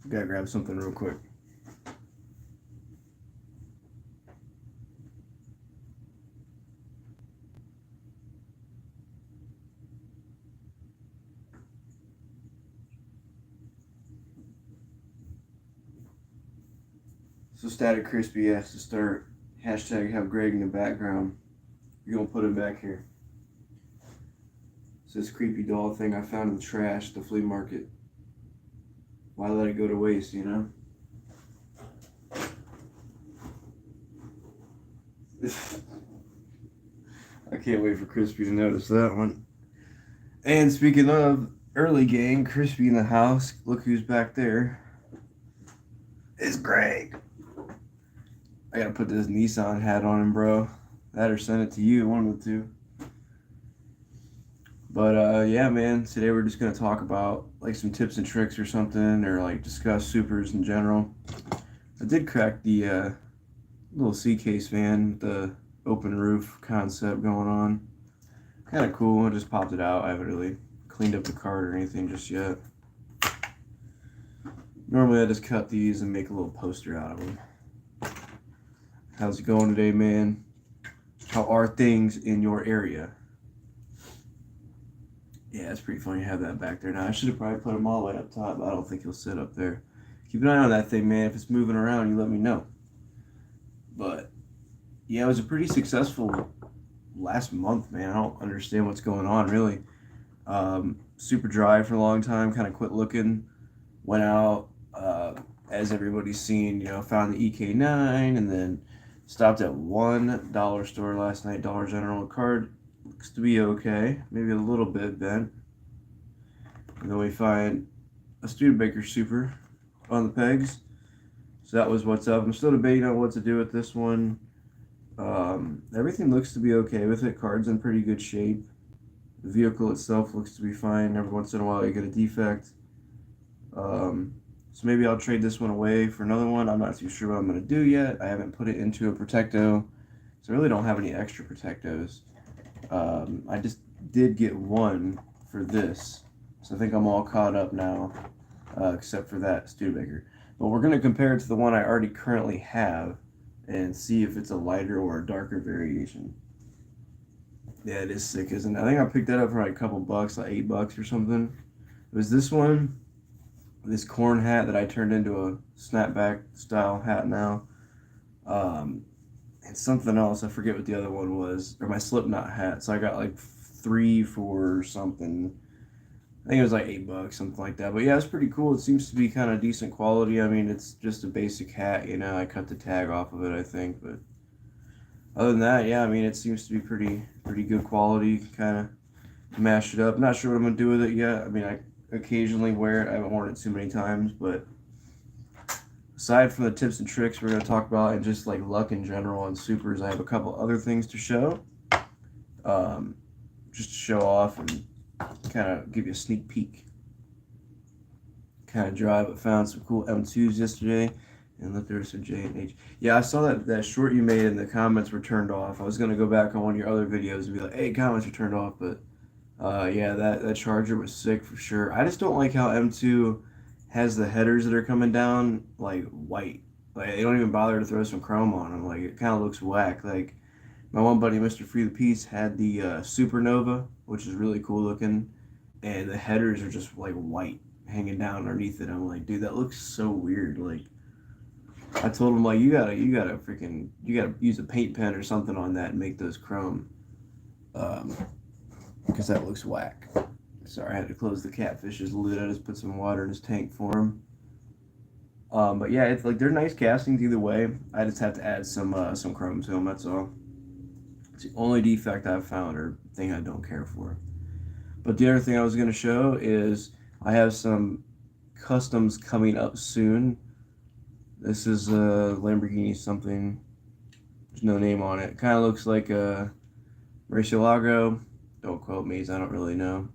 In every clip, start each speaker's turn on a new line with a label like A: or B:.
A: Gotta grab something real quick. So Static Crispy has to start. Hashtag have Greg in the background. You're gonna put it back here. It's this creepy doll thing I found in the trash at the flea market. Why let it go to waste, you know? I can't wait for Crispy to notice that one. And speaking of early gang, Crispy in the house. Look who's back there. It's Greg. I gotta put this Nissan hat on him, bro. That or send it to you, one of the two. But yeah, man. Today we're just gonna talk about like some tips and tricks or something, or like discuss supers in general. I did crack the little C case van with the open roof concept going on. Kind of cool. I just popped it out. I haven't really cleaned up the card or anything just yet. Normally I just cut these and make a little poster out of them. How's it going today, man? How are things in your area? Yeah, it's pretty funny to have that back there now. I should have probably put them all the way up top, but I don't think he'll sit up there. Keep an eye on that thing, man. If it's moving around, you let me know. But yeah, it was a pretty successful last month, man. I don't understand what's going on, really. Super dry for a long time, kind of quit looking. Went out, as everybody's seen, you know, found the EK9 and then stopped at $1 store last night, Dollar General. Card looks to be okay, maybe a little bit bent. And then we find a Studebaker Super on the pegs. So that was what's up. I'm still debating on what to do with this one. Everything looks to be okay with it. Card's in pretty good shape. The vehicle itself looks to be fine. Every once in a while you get a defect. So maybe I'll trade this one away for another one. I'm not too sure what I'm going to do yet. I haven't put it into a Protecto, so I really don't have any extra Protectos. I just did get one for this, so I think I'm all caught up now, except for that Studebaker. But we're going to compare it to the one I already currently have and see if it's a lighter or a darker variation. Yeah, it is sick, isn't it? I think I picked that up for like a couple bucks, like $8 or something. It was this one, this corn hat that I turned into a snapback style hat now. And something else, I forget what the other one was, or my Slipknot hat. So I got like 3 for something. I think it was like $8, something like that. But yeah, it's pretty cool. It seems to be kind of decent quality. I mean, it's just a basic hat, you know. I cut the tag off of it, I think, but other than that, yeah, I mean, it seems to be pretty good quality. Kind of mashed it up. Not sure what I'm gonna do with it yet. I mean, I occasionally wear it. I haven't worn it too many times, but aside from the tips and tricks we're gonna talk about and just like luck in general on supers, I have a couple other things to show. Just to show off and kind of give you a sneak peek. Kind of dry, but found some cool M2s yesterday. And look, there's some J and H. Yeah, I saw that short you made and the comments were turned off. I was gonna go back on one of your other videos and be like, "Hey, comments are turned off," but yeah, that charger was sick for sure. I just don't like how M2 has the headers that are coming down like white. Like they don't even bother to throw some chrome on them. Like it kind of looks whack. Like my one buddy, Mr. Free the Peace, had the Supernova, which is really cool looking, and the headers are just like white hanging down underneath it. I'm like, dude, that looks so weird. Like I told him like you gotta use a paint pen or something on that and make those chrome. Um, because that looks whack. Sorry, I had to close the catfish's lid. I just put some water in his tank for him. But yeah, it's like they're nice castings either way. I just have to add some chrome to them. That's all. It's the only defect I've found or thing I don't care for. But the other thing I was gonna show is I have some customs coming up soon. This is a Lamborghini something. There's no name on it. Kind of looks like a Murcielago. Don't quote me, I don't really know.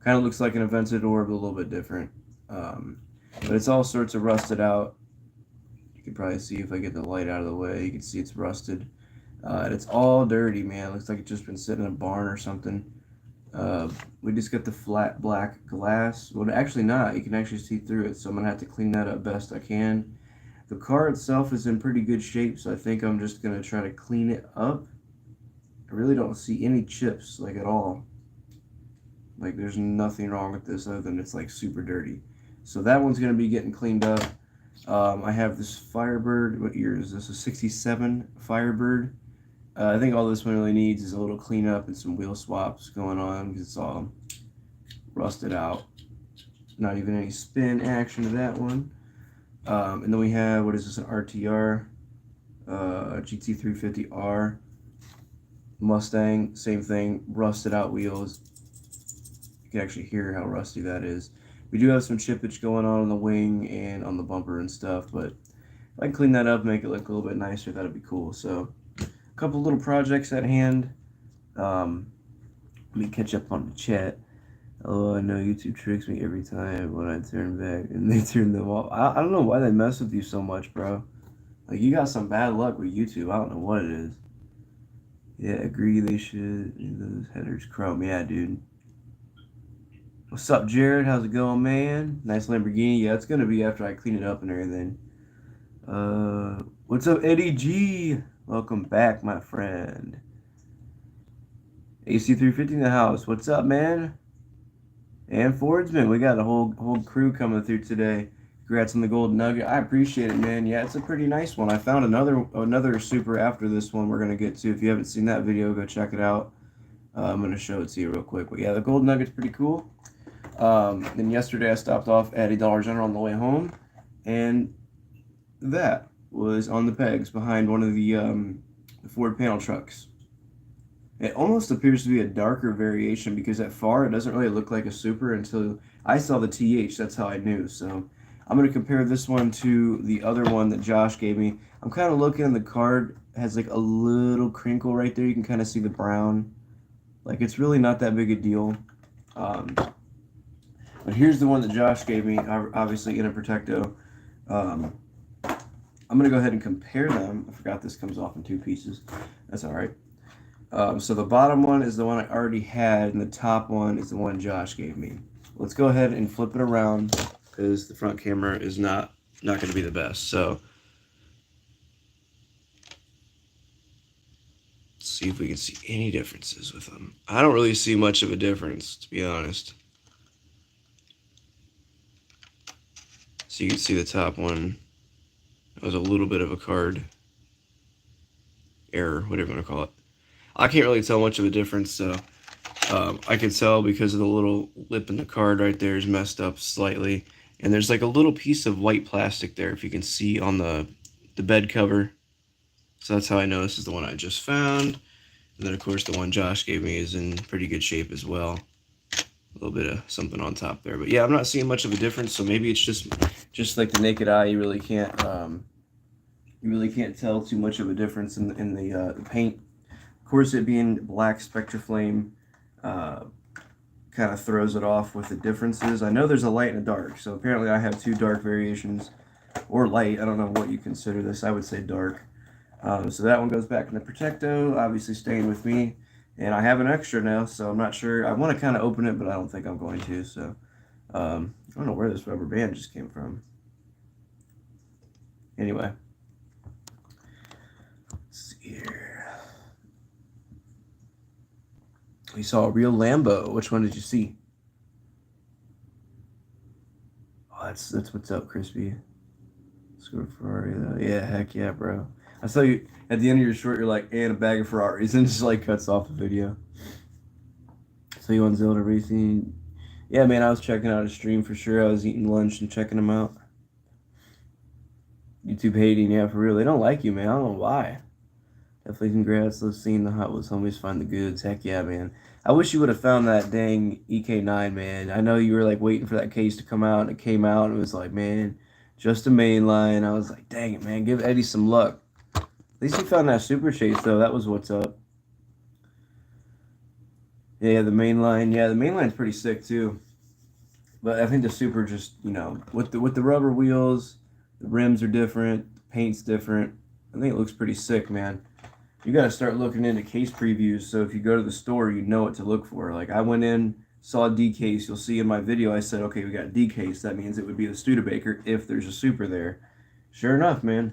A: Kind of looks like an Aventador, but a little bit different. But it's all sorts of rusted out. You can probably see if I get the light out of the way. You can see it's rusted. And it's all dirty, man. It looks like it's just been sitting in a barn or something. We just got the flat black glass. Well, actually not. You can actually see through it, so I'm gonna have to clean that up best I can. The car itself is in pretty good shape, so I think I'm just gonna try to clean it up. I really don't see any chips, like, at all. Like, there's nothing wrong with this other than it's like super dirty. So that one's gonna be getting cleaned up. I have this Firebird. What year is this? A '67 Firebird. I think all this one really needs is a little cleanup and some wheel swaps going on because it's all rusted out. Not even any spin action to that one. And then we have, what is this, an RTR GT350R Mustang. Same thing, rusted out wheels. You can actually hear how rusty that is. We do have some chippage going on the wing and on the bumper and stuff, but if I can clean that up, make it look a little bit nicer, that'd be cool. So, a couple little projects at hand. Let me catch up on the chat. Oh, I know YouTube tricks me every time when I turn back and they turn them off. I don't know why they mess with you so much, bro. Like, you got some bad luck with YouTube. I don't know what it is. Yeah, agree they should. Those headers chrome. Yeah, dude. What's up, Jared? How's it going, man? Nice Lamborghini. Yeah, it's gonna be after I clean it up and everything. What's up, Eddie G? Welcome back, my friend. AC350 in the house. What's up, man? And Fordsman, we got a whole crew coming through today. Congrats on the gold nugget. I appreciate it, man. Yeah, it's a pretty nice one. I found another super after this one we're gonna get to. If you haven't seen that video, go check it out. I'm gonna show it to you real quick. But yeah, the gold nugget's pretty cool. Then yesterday I stopped off at a Dollar General on the way home, and that was on the pegs behind one of the Ford panel trucks. It almost appears to be a darker variation because at far it doesn't really look like a super until I saw the TH. That's how I knew. So I'm going to compare this one to the other one that Josh gave me. I'm kind of looking, the card has like a little crinkle right there. You can kind of see the brown. Like, it's really not that big a deal. But here's the one that Josh gave me, obviously in a Protecto. I'm going to go ahead and compare them. I forgot this comes off in two pieces. That's all right. So the bottom one is the one I already had, and the top one is the one Josh gave me. Let's go ahead and flip it around because the front camera is not going to be the best. So let's see if we can see any differences with them. I don't really see much of a difference, to be honest. So you can see the top one. That was a little bit of a card error, whatever you want to call it. I can't really tell much of a difference, so I can tell because of the little lip in the card right there is messed up slightly. And there's like a little piece of white plastic there, if you can see on the bed cover. So that's how I know this is the one I just found. And then, of course, the one Josh gave me is in pretty good shape as well. A little bit of something on top there. But yeah, I'm not seeing much of a difference, so maybe it's just like the naked eye, you really can't tell too much of a difference in the paint. Of course, it being black Spectraflame kind of throws it off with the differences. I know there's a light and a dark, so apparently I have two dark variations, or light. I don't know what you consider this. I would say dark. So that one goes back in the Protecto, obviously staying with me. And I have an extra now, so I'm not sure. I want to kind of open it, but I don't think I'm going to. So I don't know where this rubber band just came from. Anyway. Let's see here. We saw a real Lambo. Which one did you see? Oh, that's what's up, Crispy. Score Ferrari though. Yeah, heck yeah, bro. I saw you at the end of your short. You're like, and a bag of Ferraris, and just like cuts off the video. So you on Zelda Racing? Yeah, man. I was checking out a stream for sure. I was eating lunch and checking them out. YouTube hating, yeah, for real. They don't like you, man. I don't know why. Definitely congrats. Let's see the Hot Wheels homies find the goods. Heck yeah, man. I wish you would have found that dang EK9, man. I know you were like waiting for that case to come out, and it came out, and it was like, man, just a main line. I was like, dang it, man. Give Eddie some luck. At least he found that Super Chase, though. That was what's up. Yeah, the main line. Yeah, the main line's pretty sick, too. But I think the Super just, with the rubber wheels, the rims are different, the paint's different. I think it looks pretty sick, man. you got to start looking into case previews. So if you go to the store, you know what to look for. Like I went in, saw a D case. You'll see in my video, I said, okay, we got a D case. That means it would be the Studebaker if there's a super there. Sure enough, man.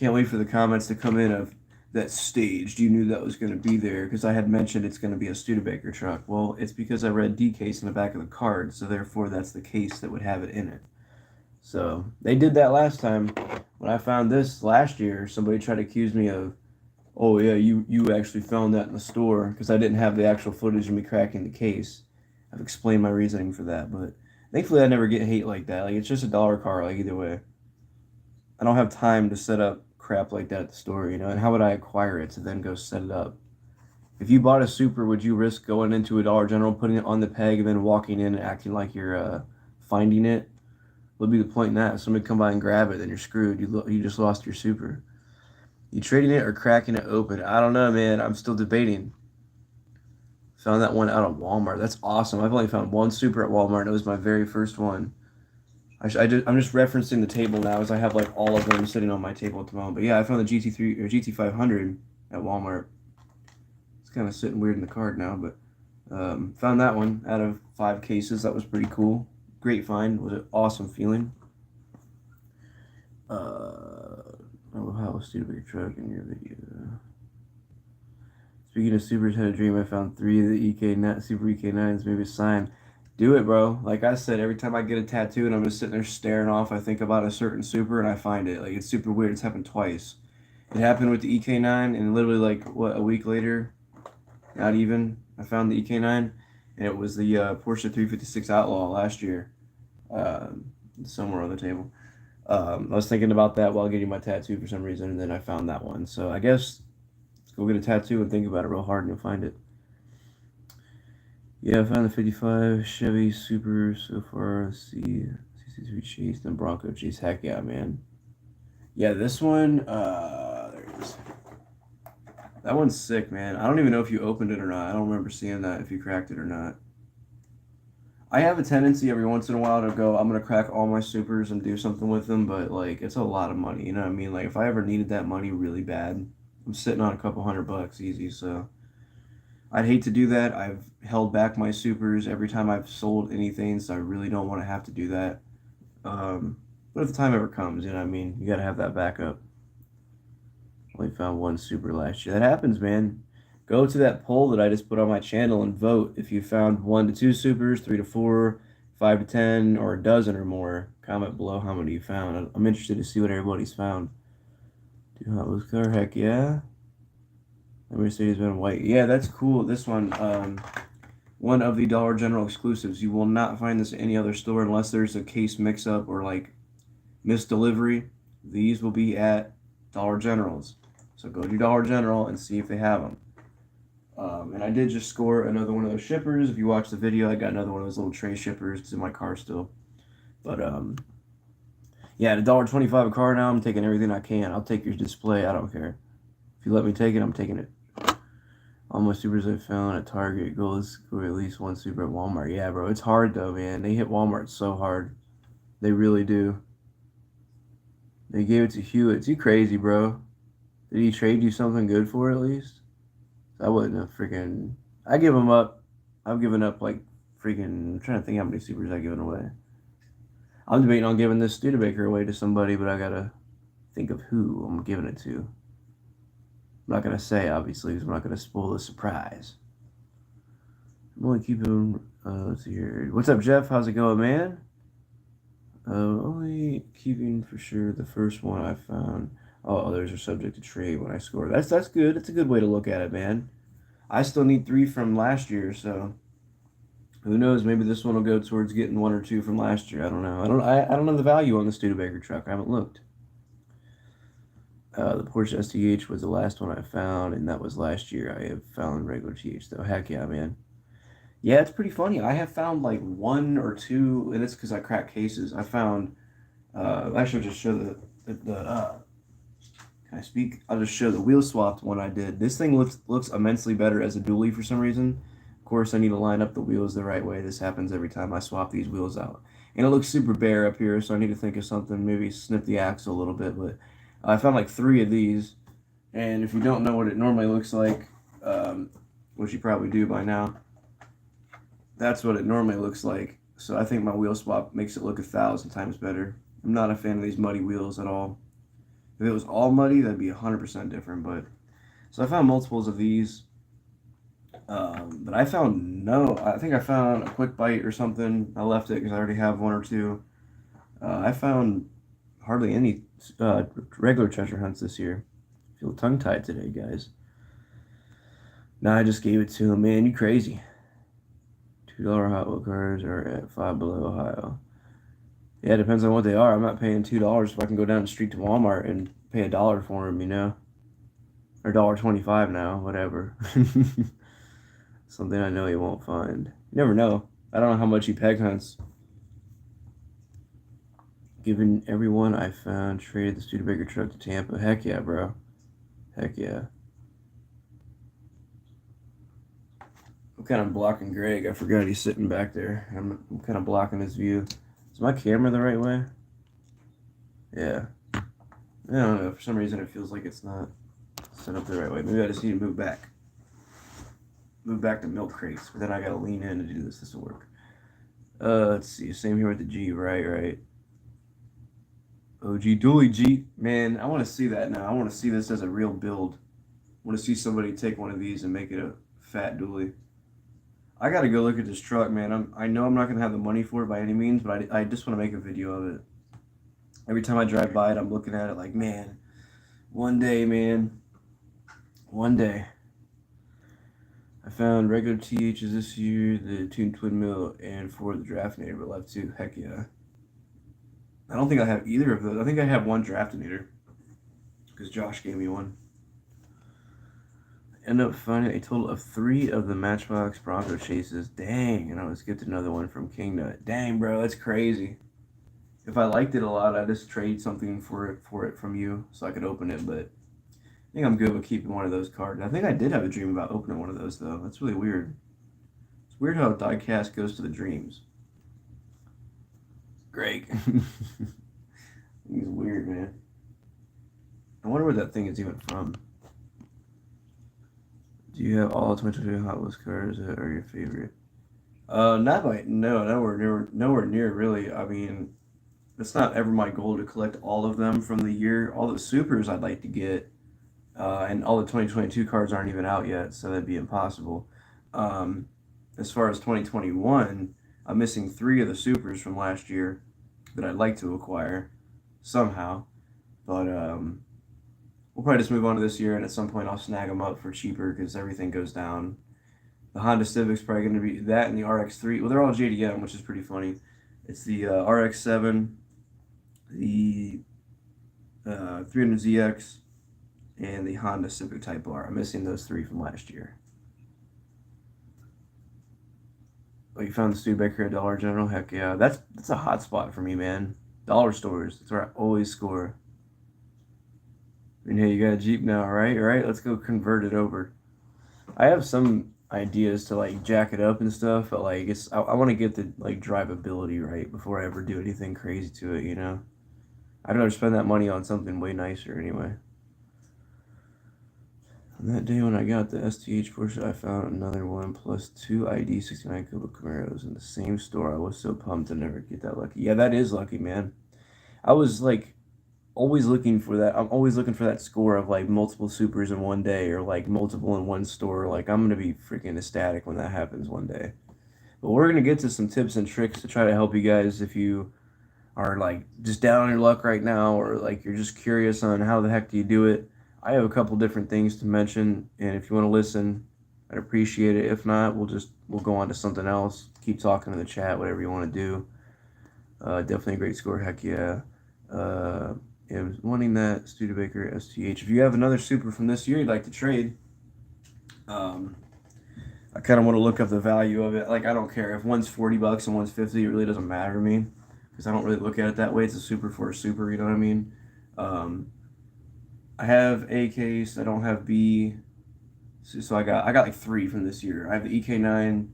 A: Can't wait for the comments to come in of that staged. You knew that was going to be there because I had mentioned it's going to be a Studebaker truck. Well, it's because I read D case in the back of the card, so therefore that's the case that would have it in it. So they did that last time. When I found this last year, somebody tried to accuse me of, oh yeah, you actually found that in the store because I didn't have the actual footage of me cracking the case. I've explained my reasoning for that, but thankfully I never get hate like that. Like it's just a dollar car, like either way. I don't have time to set up crap like that at the store, you know. And how would I acquire it to then go set it up? If you bought a super, would you risk going into a Dollar General, putting it on the peg, and then walking in and acting like you're finding it? What would be the point in that? If somebody come by and grab it, then you're screwed. You just lost your super. You trading it or cracking it open? I don't know, man. I'm still debating. Found that one out of Walmart. That's awesome. I've only found one super at Walmart. It was my very first one. I'm just referencing the table now as I have like all of them sitting on my table at the moment. But yeah, I found the GT3 or GT500 at Walmart. It's kind of sitting weird in the card now, but found that one out of 5 cases. That was pretty cool. Great find. Was an awesome feeling. Oh, how was Studebaker truck in your video? Speaking of supers, had a dream. I found 3 of the Super EK9s. Maybe a sign. Do it, bro. Like I said, every time I get a tattoo and I'm just sitting there staring off, I think about a certain super and I find it. Like it's super weird. It's happened twice. It happened with the EK9 and literally like what a week later, not even, I found the EK9 and it was the Porsche 356 Outlaw last year, somewhere on the table. I was thinking about that while getting my tattoo for some reason, and then I found that one. So I guess let's go get a tattoo and think about it real hard and you'll find it. Yeah, I found the 55 Chevy Super so far. Let's see, CC3 Chase, then Bronco Chase. Heck yeah, man. Yeah, this one, there it is. That one's sick, man. I don't even know if you opened it or not. I don't remember seeing that, if you cracked it or not. I have a tendency every once in a while to go, I'm going to crack all my supers and do something with them, but, like, it's a lot of money, you know what I mean? Like, if I ever needed that money really bad, I'm sitting on a couple $100 easy, so I'd hate to do that. I've held back my supers every time I've sold anything, so I really don't want to have to do that. But if the time ever comes, you know what I mean? You got to have that backup. Only found one super last year. That happens, man. Go to that poll that I just put on my channel and vote if you found 1 to 2 supers, 3 to 4, 5 to 10, or a dozen or more. Comment below how many you found. I'm interested to see what everybody's found. Do Hot Wheels car? Heck yeah. Mercedes-Benz white. Yeah, that's cool. This one, one of the Dollar General exclusives. You will not find this at any other store unless there's a case mix-up or like misdelivery. These will be at Dollar Generals. So go to Dollar General and see if they have them. And I did just score another one of those shippers. If you watch the video, I got another one of those little tray shippers. It's in my car still. But yeah, at $1.25 a car now, I'm taking everything I can. I'll take your display. I don't care. If you let me take it, I'm taking it. All my supers I found at Target. Go at least one super at Walmart. Yeah, bro. It's hard though, man. They hit Walmart so hard. They really do. They gave it to Hewitt. You crazy, bro. Did he trade you something good for it at least? I wouldn't have freaking... I give them up. I've given up like freaking... I'm trying to think how many supers I've given away. I'm debating on giving this Studebaker away to somebody, but I gotta think of who I'm giving it to. I'm not going to say, obviously, because I'm not going to spoil the surprise. I'm only keeping... let's see here. What's up, Jeff? How's it going, man? Only keeping for sure the first one I found. Oh, others are subject to trade when I score. That's good. That's a good way to look at it, man. I still need 3 from last year, so who knows? Maybe this one will go towards getting 1 or 2 from last year. I don't know. I don't know the value on the Studebaker truck. I haven't looked. The Porsche STH was the last one I found, and that was last year. I have found regular TH, though. Heck yeah, man. Yeah, it's pretty funny. I have found like 1 or 2, and it's because I crack cases. I found, actually, I'll just show can I speak? I'll just show the wheel swapped one I did. This thing looks immensely better as a dually for some reason. Of course, I need to line up the wheels the right way. This happens every time I swap these wheels out. And it looks super bare up here, so I need to think of something, maybe snip the axle a little bit, but I found like 3 of these, And if you don't know what it normally looks like, which you probably do by now, that's what it normally looks like. So I think my wheel swap makes it look 1,000 times better. I'm not a fan of these muddy wheels at all. If it was all muddy, that'd be 100% different. But so I found multiples of these, but I found no. I think I found a quick bite or something. I left it because I already have one or two. I found hardly any regular treasure hunts this year. I feel tongue tied today, guys. Nah, I just gave it to him. Man, you crazy. $2 Hot Wheel cars are at Five Below Ohio. Yeah, it depends on what they are. I'm not paying $2 if I can go down the street to Walmart and pay $1 for them, you know, or $1.25 now, whatever. Something I know you won't find. You never know. I don't know how much he peg hunts. Given everyone I found, traded the Studebaker truck to Tampa. Heck yeah, bro. Heck yeah. I'm kind of blocking Greg. I forgot he's sitting back there. I'm kind of blocking his view. Is my camera the right way? Yeah. I don't know. For some reason, it feels like it's not set up the right way. Maybe I just need to move back. Move back to milk crates. But then I gotta lean in to do this. This will work. Let's see. Same here with the G. Right. OG Dually G. Man, I want to see that now. I want to see this as a real build. I want to see somebody take one of these and make it a fat dually. I gotta go look at this truck, man. I know I'm not gonna have the money for it by any means, but I just want to make a video of it. Every time I drive by it, I'm looking at it like, man, one day, man, one day. I found regular THs this year, the tuned twin mill, and for the Draftinator, but left two. Heck yeah. I don't think I have either of those. I think I have one Draftinator because Josh gave me one. I ended up finding a total of 3 of the Matchbox Bronco chases. Dang, and I was skipped another one from King Nut. Dang, bro, that's crazy. If I liked it a lot, I'd just trade something for it from you so I could open it, but I think I'm good with keeping one of those cards. I think I did have a dream about opening one of those, though. That's really weird. It's weird how diecast goes to the dreams. Greg. He's weird, man. I wonder where that thing is even from. Do you have all 22 Hot Wheels cars that are your favorite? Not by no, nowhere near really. I mean, it's not ever my goal to collect all of them from the year. All the supers I'd like to get, and all the 2022 cards aren't even out yet, so that'd be impossible. Um, as far as 2021, I'm missing 3 of the supers from last year that I'd like to acquire somehow, but we'll probably just move on to this year, and at some point I'll snag them up for cheaper because everything goes down. The Honda Civic's probably going to be that and the RX-3. Well, they're all JDM, which is pretty funny. It's the RX-7, the 300ZX, and the Honda Civic Type R. I'm missing those 3 from last year. Oh, you found the Studebaker at Dollar General? Heck yeah. That's a hot spot for me, man. Dollar stores. That's where I always score. And hey, you got a Jeep now, right? All right, let's go convert it over. I have some ideas to like jack it up and stuff, but like I want to get the like drivability right before I ever do anything crazy to it, you know? I'd rather spend that money on something way nicer anyway. On that day when I got the STH Porsche, I found another one plus 2 ID 69 Cuba Camaros in the same store. I was so pumped to never get that lucky. Yeah, that is lucky, man. I was like always looking for that. I'm always looking for that score of like multiple supers in one day or like multiple in one store. Like I'm gonna be freaking ecstatic when that happens one day. But we're gonna get to some tips and tricks to try to help you guys if you are like just down on your luck right now or like you're just curious on how the heck do you do it. I have a couple different things to mention, and if you want to listen, I'd appreciate it. If not, we'll go on to something else. Keep talking in the chat, whatever you want to do. Definitely a great score. Heck yeah. Yeah, wanting that Studebaker STH. If you have another super from this year you'd like to trade, I kind of want to look up the value of it. Like I don't care if one's $40 and one's 50. It really doesn't matter to me because I don't really look at it that way. It's a super for a super. You know what I mean? I have A case. I don't have B. So I got like 3 from this year. I have the EK9,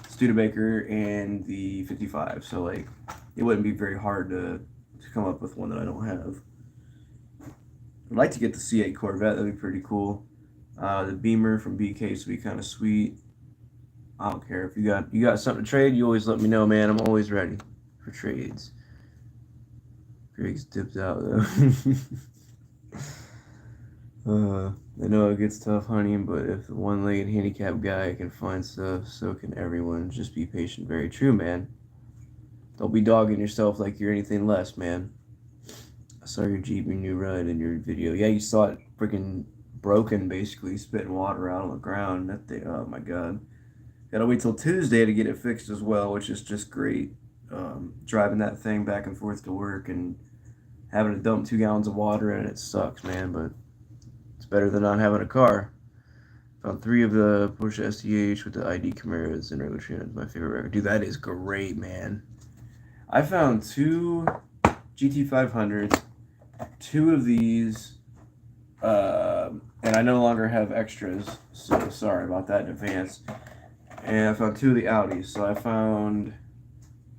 A: Studebaker, and the 55. So like, it wouldn't be very hard to come up with one that I don't have. I'd like to get the C8 Corvette. That'd be pretty cool. The Beamer from BK would be kind of sweet. I don't care if you got something to trade. You always let me know, man. I'm always ready for trades. Greg's dipped out though. I know it gets tough hunting, but if the one-legged handicapped guy can find stuff, so can everyone. Just be patient. Very true, man. Don't be dogging yourself like you're anything less, man. I saw your Jeep, your new ride, in your video. Yeah, you saw it freaking broken, basically spitting water out on the ground. That thing, oh my god. Gotta wait till Tuesday to get it fixed as well, which is just great. Driving that thing back and forth to work and having to dump 2 gallons of water in it sucks, man, but it's better than not having a car. Found 3 of the Porsche STH with the ID Camaras and regular trans. My favorite record. Dude, that is great, man. I found 2 GT500s, 2 of these, and I no longer have extras, so sorry about that in advance. And I found 2 of the Audis, so I found,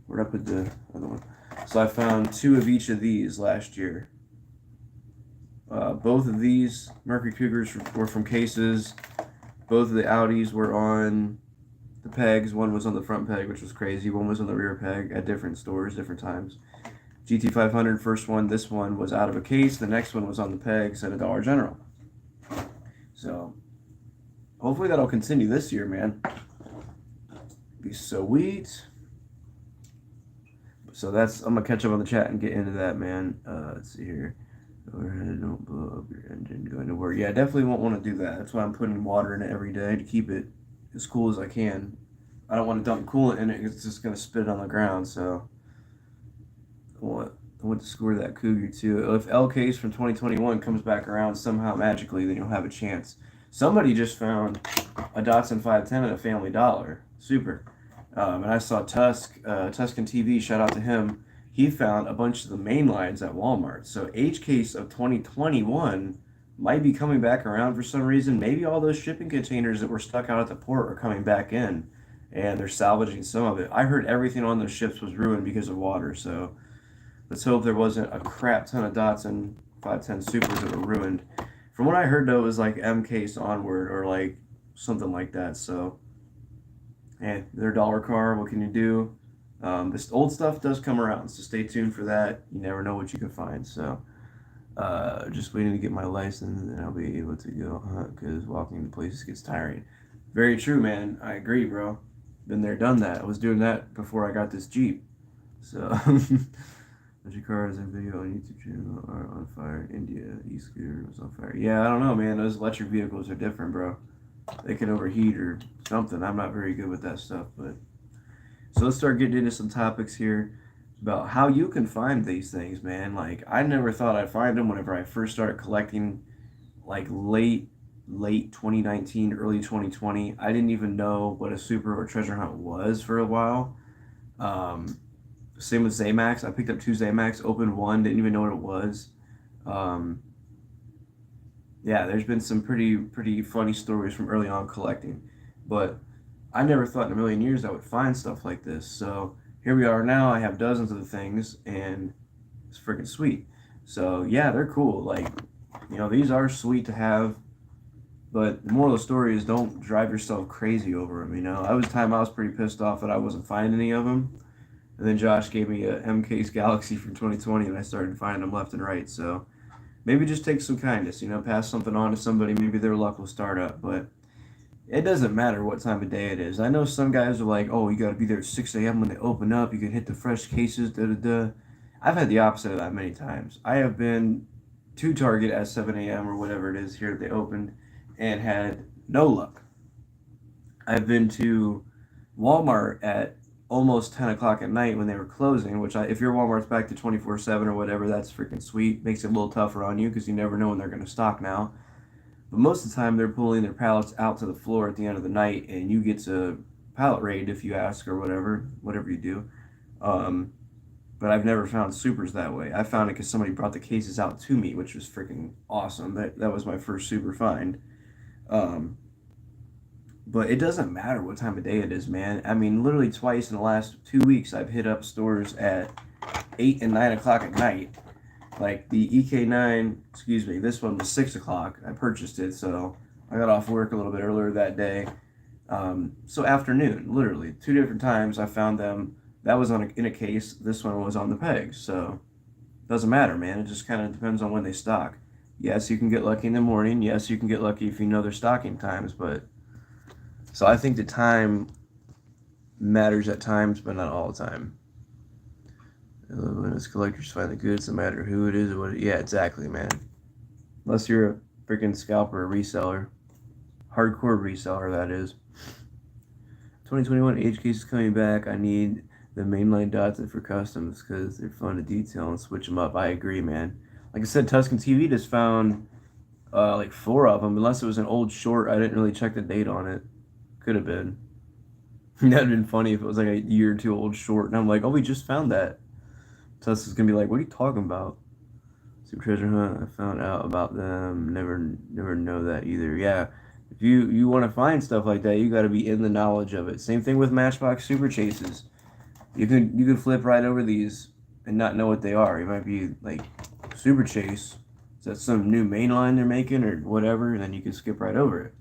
A: where'd I put the other one? So I found 2 of each of these last year. Both of these Mercury Cougars were from cases. Both of the Audis were on the pegs. One was on the front peg, which was crazy. One was on the rear peg at different stores, different times. GT500, first one, this one was out of a case. The next one was on the pegs at a Dollar General. So hopefully that'll continue this year, man. Be sweet. So that's, I'm gonna catch up on the chat and get into that, man. Let's see here. Overhead, don't blow up your engine going to work. Yeah, I definitely won't want to do that. That's why I'm putting water in it every day to keep it as cool as I can. I don't want to dump coolant in it because it's just gonna spit it on the ground. So I want to score that Cougar too. If L Case from 2021 comes back around somehow magically, then you'll have a chance. Somebody just found a Datsun 510 at a Family Dollar. Super. And I saw Tuscan TV, shout out to him. He found a bunch of the main lines at Walmart. So H Case of 2021 might be coming back around for some reason. Maybe all those shipping containers that were stuck out at the port are coming back in, and they're salvaging some of it. I heard everything on those ships was ruined because of water, so let's hope there wasn't a crap ton of Datsun 510 Supers that were ruined. From what I heard, though, it was like M Case onward or like something like that, so hey, their dollar car, what can you do? This old stuff does come around, so stay tuned for that. You never know what you can find. So, just waiting to get my license, and I'll be able to go hunt because walking to places gets tiring. Very true, man. I agree, bro. Been there, done that. I was doing that before I got this Jeep. So, bunch of cars and video on YouTube channel are on fire. India e-scooter was on fire. Yeah, I don't know, man. Those electric vehicles are different, bro. They can overheat or something. I'm not very good with that stuff, but so let's start getting into some topics here about how you can find these things, man. Like I never thought I'd find them whenever I first started collecting, like late 2019, early 2020. I didn't even know what a super or treasure hunt was for a while. Same with Zamax. I picked up 2 Zamax, opened one, didn't even know what it was. Yeah, there's been some pretty funny stories from early on collecting, but I never thought in a million years I would find stuff like this. So here we are now. I have dozens of the things, and it's freaking sweet. So yeah, they're cool. Like, these are sweet to have, but the moral of the story is don't drive yourself crazy over them. I was pretty pissed off that I wasn't finding any of them, and then Josh gave me a M Case Galaxy from 2020, and I started finding them left and right. So maybe just take some kindness, pass something on to somebody. Maybe their luck will start up, but it doesn't matter what time of day it is. I know some guys are like, oh, you got to be there at 6 a.m. when they open up. You can hit the fresh cases, da-da-da. I've had the opposite of that many times. I have been to Target at 7 a.m. or whatever it is here that they opened and had no luck. I've been to Walmart at almost 10 o'clock at night when they were closing, which if your Walmart's back to 24/7 or whatever, that's freaking sweet. Makes it a little tougher on you because you never know when they're going to stock now. But most of the time, they're pulling their pallets out to the floor at the end of the night, and you get to pallet raid if you ask or whatever you do. But I've never found supers that way. I found it because somebody brought the cases out to me, which was freaking awesome. That was my first super find. But it doesn't matter what time of day it is, man. I mean, literally twice in the last 2 weeks, I've hit up stores at 8 and 9 o'clock at night, Like the EK9, excuse me, this one was 6 o'clock. I purchased it, so I got off work a little bit earlier that day. So afternoon, literally 2 different times, I found them. That was in a case. This one was on the pegs. So doesn't matter, man. It just kind of depends on when they stock. Yes, you can get lucky in the morning. Yes, you can get lucky if you know their stocking times. But so I think the time matters at times, but not all the time. When it's collectors find the goods, no matter who it is or what. Yeah, exactly, man. Unless you're a freaking scalper or reseller, hardcore reseller, that is. 2021 H case is coming back. I need the mainline dots for customs because they're fun to detail and switch them up. I agree, man. Like I said, Tuscan TV just found like 4 of them. Unless it was an old short, I didn't really check the date on it. Could have been. That'd been funny if it was like a year or two old short, and I'm like, oh, we just found that. Tuscan's gonna be like, what are you talking about? Super treasure hunt. I found out about them. Never know that either. Yeah, if you want to find stuff like that, you got to be in the knowledge of it. Same thing with Matchbox Super Chases. You can flip right over these and not know what they are. You might be like Super Chase. Is that some new mainline they're making or whatever? And then you can skip right over it.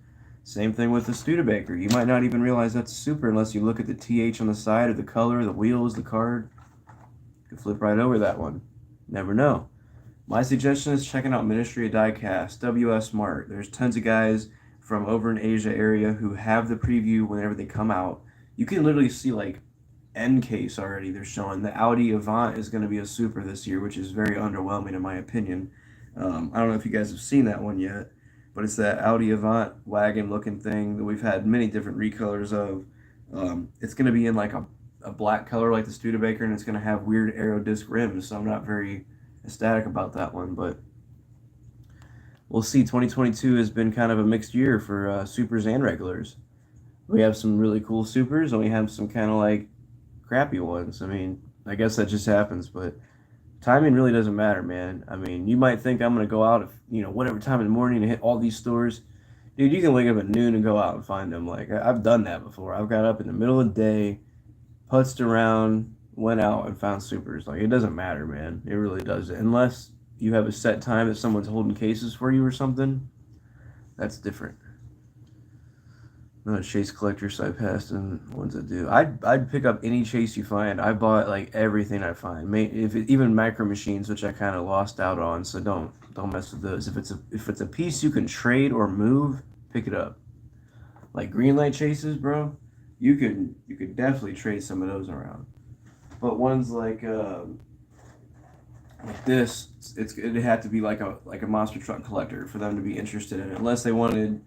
A: Same thing with the Studebaker. You might not even realize that's super unless you look at the TH on the side or the color, the wheels, the card. You can flip right over that one. Never know. My suggestion is checking out Ministry of Diecast, WS Mart. There's tons of guys from over in Asia area who have the preview whenever they come out. You can literally see like end case already. They're showing the Audi Avant is going to be a super this year, which is very underwhelming in my opinion. I don't know if you guys have seen that one yet, but it's that Audi Avant wagon looking thing that we've had many different recolors of. It's going to be in like a black color like the Studebaker, and it's going to have weird aero disc rims. So I'm not very ecstatic about that one, but we'll see. 2022 has been kind of a mixed year for supers and regulars. We have some really cool supers, and we have some kind of like crappy ones. I mean, I guess that just happens, but timing really doesn't matter, man. I mean, you might think I'm gonna go out, whatever time in the morning and hit all these stores. Dude, you can wake up at noon and go out and find them. Like I've done that before. I've got up in the middle of the day, putzed around, went out and found supers. Like it doesn't matter, man. It really doesn't. Unless you have a set time that someone's holding cases for you or something, that's different. Not a chase collector, so I passed in ones that do. I'd pick up any chase you find. I bought like everything I find. Even micro machines, which I kind of lost out on. So don't mess with those. If it's a piece you can trade or move, pick it up. Like green light chases, bro. You could definitely trade some of those around. But ones like this, it had to be like a monster truck collector for them to be interested in it. Unless they wanted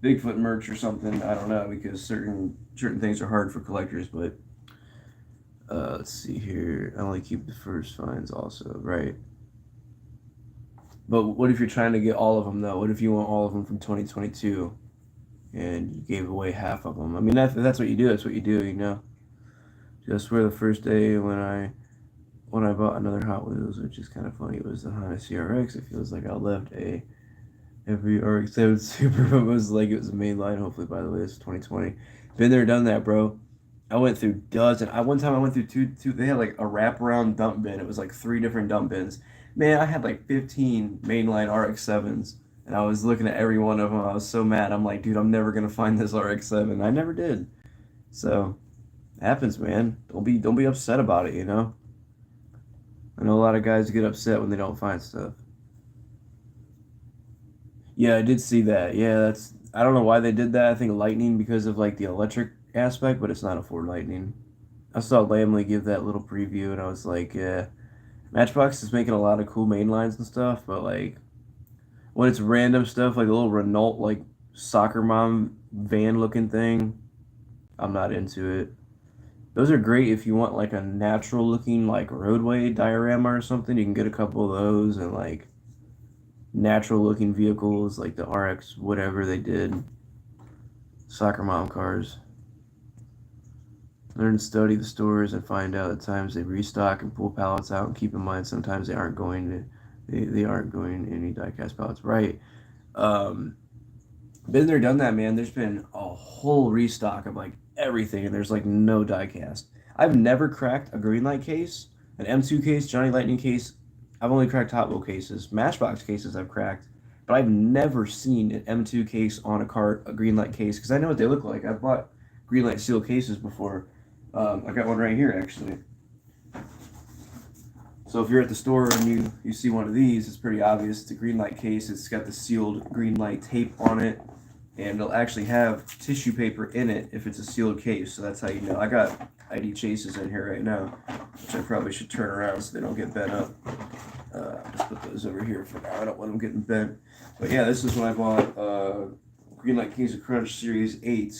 A: Bigfoot merch or something. I don't know because certain things are hard for collectors. But let's see here. I only keep the first finds also, right? But what if you're trying to get all of them though? What if you want all of them from 2022 and you gave away half of them? I mean, that's what you do. That's what you do. Just where the first day when I bought another Hot Wheels, which is kind of funny, it was the Honda CRX. It feels like I left every RX-7 Super, but it was like it was a main line. Hopefully, by the way, it's 2020. Been there, done that, bro. I went through dozen. One time I went through two. They had like a wraparound dump bin. It was like 3 different dump bins. Man, I had like 15 mainline RX-7s, and I was looking at every one of them. I was so mad. I'm like, dude, I'm never gonna find this RX-7. I never did. So, it happens, man. Don't be upset about it. I know a lot of guys get upset when they don't find stuff. Yeah, I did see that. Yeah, I don't know why they did that. I think Lightning because of like the electric aspect, but it's not a Ford Lightning. I saw Lamley give that little preview, and I was like, yeah, Matchbox is making a lot of cool main lines and stuff, but like when it's random stuff like a little Renault like soccer mom van looking thing, I'm not into it. Those are great if you want like a natural looking like roadway diorama or something. You can get a couple of those and like natural looking vehicles like the RX whatever they did. Soccer mom cars. Learn to study the stores and find out at times they restock and pull pallets out, and keep in mind sometimes they aren't going any diecast pallets. Right. Been there, done that, man. There's been a whole restock of like everything, and there's like no diecast. I've never cracked a green light case, an M2 case, Johnny Lightning case. I've only cracked Hot Wheel cases. Matchbox cases I've cracked, but I've never seen an M2 case on a cart, a green light case, because I know what they look like. I've bought green light steel cases before. I got one right here actually. So if you're at the store and you see one of these, it's pretty obvious. It's a green light case. It's got the sealed green light tape on it, and it'll actually have tissue paper in it if it's a sealed case. So that's how you know. I got ID chases in here right now, which I probably should turn around so they don't get bent up. Let's put those over here for now. I don't want them getting bent. But yeah, this is when I bought green light case of Crunch Series 8.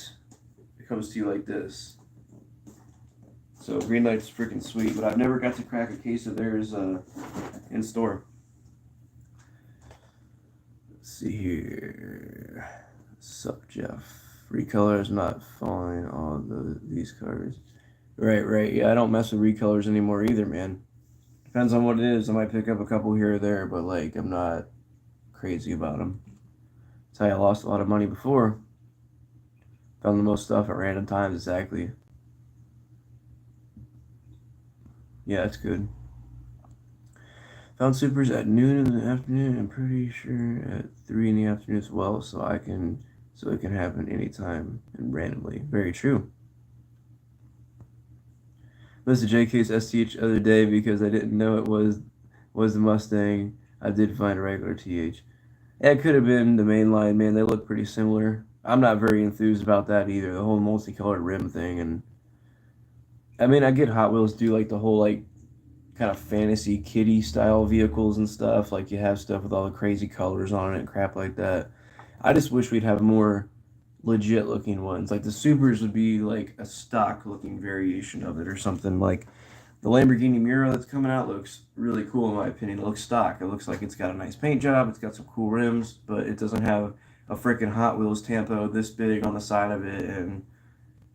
A: It comes to you like this. So green light's freaking sweet, but I've never got to crack a case of theirs in store. Let's see here. Sup, Jeff? Recolor is not falling on these cards. Right. Yeah, I don't mess with recolors anymore either, man. Depends on what it is. I might pick up a couple here or there, but like I'm not crazy about them. That's how I lost a lot of money before. Found the most stuff at random times, exactly. Yeah, that's good. Found supers at noon in the afternoon. I'm pretty sure at 3 in the afternoon as well, so it can happen anytime and randomly. Very true. Missed the JK's STH the other day because I didn't know it was the Mustang. I did find a regular TH. Yeah, it could have been the mainline, man. They look pretty similar. I'm not very enthused about that either. The whole multicolored rim thing, and I mean, I get Hot Wheels do like the whole like kind of fantasy kiddie style vehicles and stuff. Like you have stuff with all the crazy colors on it and crap like that. I just wish we'd have more legit looking ones. Like the Supers would be like a stock looking variation of it or something. Like the Lamborghini Miura that's coming out looks really cool in my opinion. It looks stock. It looks like it's got a nice paint job. It's got some cool rims, but it doesn't have a freaking Hot Wheels Tampo this big on the side of it and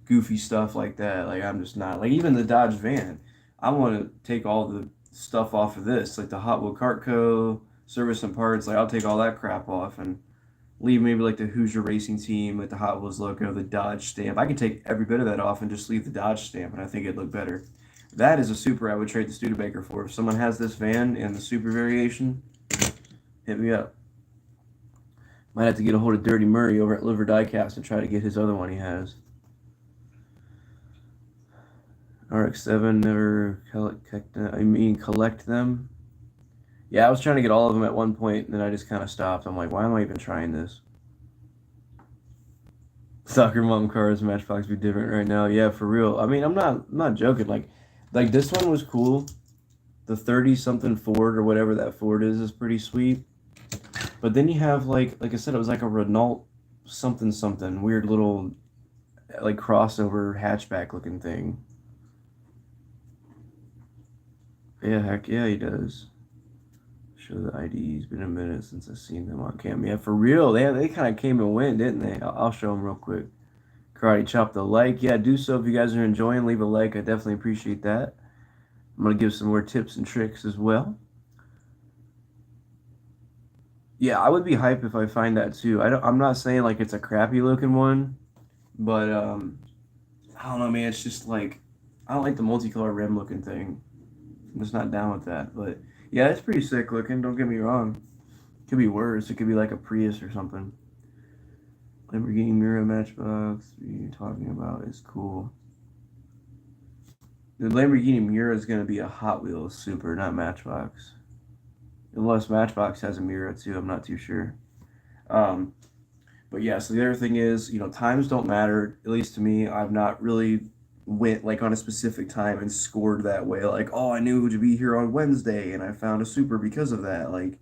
A: goofy stuff like that. Like I'm just not like even the Dodge van. I want to take all the stuff off of this, like the Hot Wheel Cartco service and parts. Like I'll take all that crap off and leave maybe like the Hoosier Racing Team with the Hot Wheels logo, the Dodge stamp. I could take every bit of that off and just leave the Dodge stamp, and I think it'd look better. That is a Super I would trade the Studebaker for. If someone has this van and the Super variation, hit me up. Might have to get a hold of Dirty Murray over at Liver Diecast and try to get his other one he has. RX-7 never collect them. Yeah, I was trying to get all of them at one point, and then I just kind of stopped. I'm like, why am I even trying this? Soccer mom cars, Matchbox be different right now. Yeah, for real. I mean, I'm not joking. Like this one was cool. The 30 something Ford or whatever that Ford is pretty sweet. But then you have like I said, it was like a Renault something weird little like crossover hatchback looking thing. Yeah, heck yeah, he does. Show the IDs. Been a minute since I've seen them on cam. Yeah, for real. They kind of came and went, didn't they? I'll show them real quick. Karate Chop the like. Yeah, do so if you guys are enjoying. Leave a like. I definitely appreciate that. I'm going to give some more tips and tricks as well. Yeah, I would be hype if I find that too. I'm not saying like it's a crappy looking one, but I don't know, man. It's just like I don't like the multicolor rim looking thing. I'm just not down with that. But yeah, it's pretty sick looking. Don't get me wrong. It could be worse. It could be like a Prius or something. Lamborghini Miura Matchbox. What are you talking about? Is cool. The Lamborghini Miura is going to be a Hot Wheels Super, not Matchbox. Unless Matchbox has a Miura too, I'm not too sure. But yeah, so the other thing is, times don't matter. At least to me, I've not really went like on a specific time and scored that way. Like, oh, I knew to be here on Wednesday, and I found a Super because of that. Like,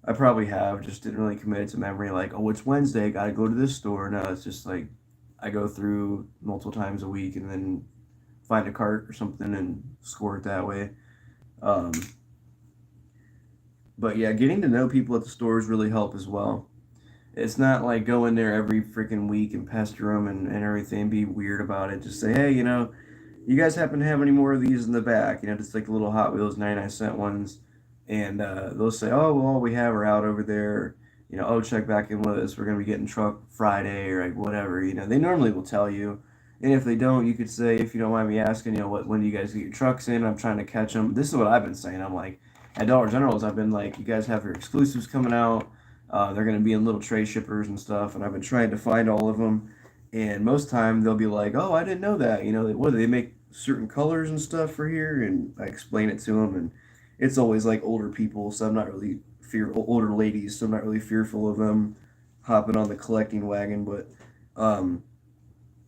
A: I probably have, just didn't really commit it to memory. Like, oh, it's Wednesday, gotta go to this store. No, it's just like I go through multiple times a week and then find a cart or something and score it that way. Um, but yeah, getting to know people at the stores really help as well. It's not like go in there every freaking week and pester them and everything, be weird about it. Just say, hey, you guys happen to have any more of these in the back? Just like the little Hot Wheels 99-cent ones. And they'll say, oh, well, all we have are out over there. Oh, check back in with us. We're going to be getting truck Friday or like whatever. They normally will tell you. And if they don't, you could say, if you don't mind me asking, when do you guys get your trucks in? I'm trying to catch them. This is what I've been saying. I'm like, at Dollar General's, I've been like, you guys have your exclusives coming out. They're going to be in little tray shippers and stuff, and I've been trying to find all of them. And most time they'll be like, "Oh, I didn't know that." You know, what do they make certain colors and stuff for here? And I explain it to them, and it's always like older people, so I'm not really older ladies, so I'm not really fearful of them hopping on the collecting wagon. But um,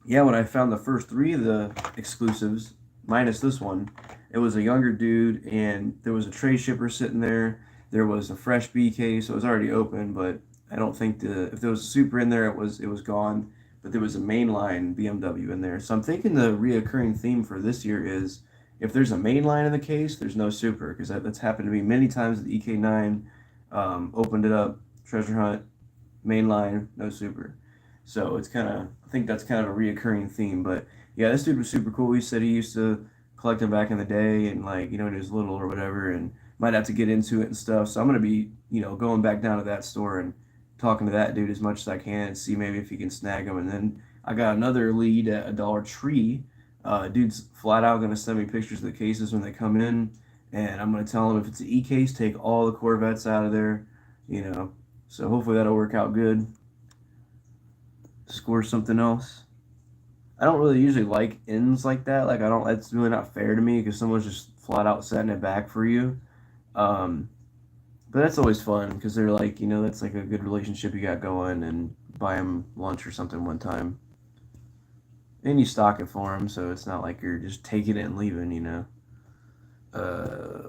A: yeah, when I found the first three of the exclusives, minus this one, it was a younger dude, and there was a tray shipper sitting there. There was a fresh BK, so it was already open, but I don't think if there was a Super in there, it was gone. But there was a mainline BMW in there, so I'm thinking the reoccurring theme for this year is if there's a mainline in the case, there's no Super because that's happened to me many times. The EK9 opened it up, treasure hunt, mainline, no Super. So it's kind of, I think that's kind of a reoccurring theme. But yeah, this dude was super cool. He said he used to collect them back in the day and like, when he was little or whatever, and might have to get into it and stuff. So I'm going to be, going back down to that store and talking to that dude as much as I can and see maybe if he can snag them. And then I got another lead at a Dollar Tree. Dude's flat out going to send me pictures of the cases when they come in. And I'm going to tell him if it's an E case, take all the Corvettes out of there, you know. So hopefully that'll work out good. Score something else. I don't really usually like ends like that. Like I don't. That's really not fair to me because someone's just flat out setting it back for you. Um, but that's always fun because they're like, that's like a good relationship you got going, and buy them lunch or something one time, and you stock it for them, so it's not like you're just taking it and leaving.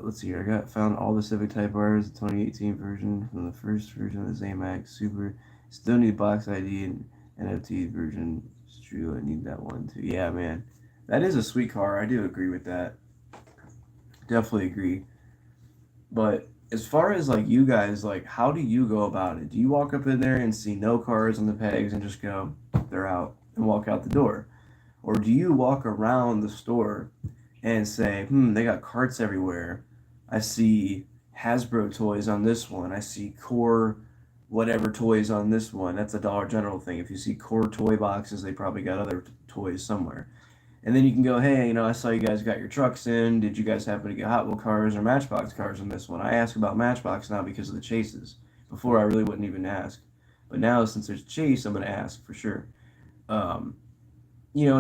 A: Let's see here. I found all the Civic Type R's, the 2018 version from the first version of the Zamax Super. Still need box ID and NFT version. It's true. I need that one too. Yeah, man, that is a sweet car. I do agree with that. Definitely agree. But as far as like you guys, like how do you go about it? Do you walk up in there and see no cars on the pegs and just go, they're out, and walk out the door? Or do you walk around the store and say, they got carts everywhere. I see Hasbro toys on this one. I see Core whatever toys on this one. That's a Dollar General thing. If you see Core toy boxes, they probably got other toys somewhere. And then you can go, hey, I saw you guys got your trucks in. Did you guys happen to get Hot Wheel cars or Matchbox cars on this one? I ask about Matchbox now because of the chases. Before I really wouldn't even ask. But now since there's chase, I'm going to ask for sure. Um,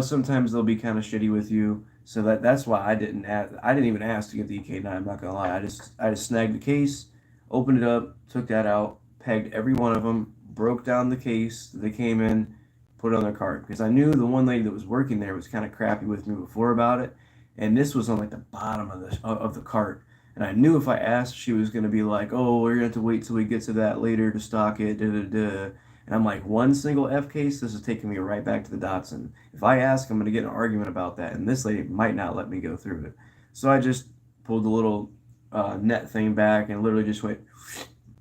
A: sometimes they'll be kind of shitty with you. So that's why I didn't ask. I didn't even ask to get the EK9. I'm not gonna lie. I just snagged the case, opened it up, took that out, pegged every one of them, broke down the case that they came in, put it on their cart because I knew the one lady that was working there was kind of crappy with me before about it, and this was on like the bottom of the cart. And I knew if I asked, she was gonna be like, "Oh, we're gonna have to wait till we get to that later to stock it." Da da da. And I'm like, one single F case, this is taking me right back to the Datsun. If I ask, I'm going to get an argument about that, and this lady might not let me go through it. So I just pulled the little net thing back and literally just went,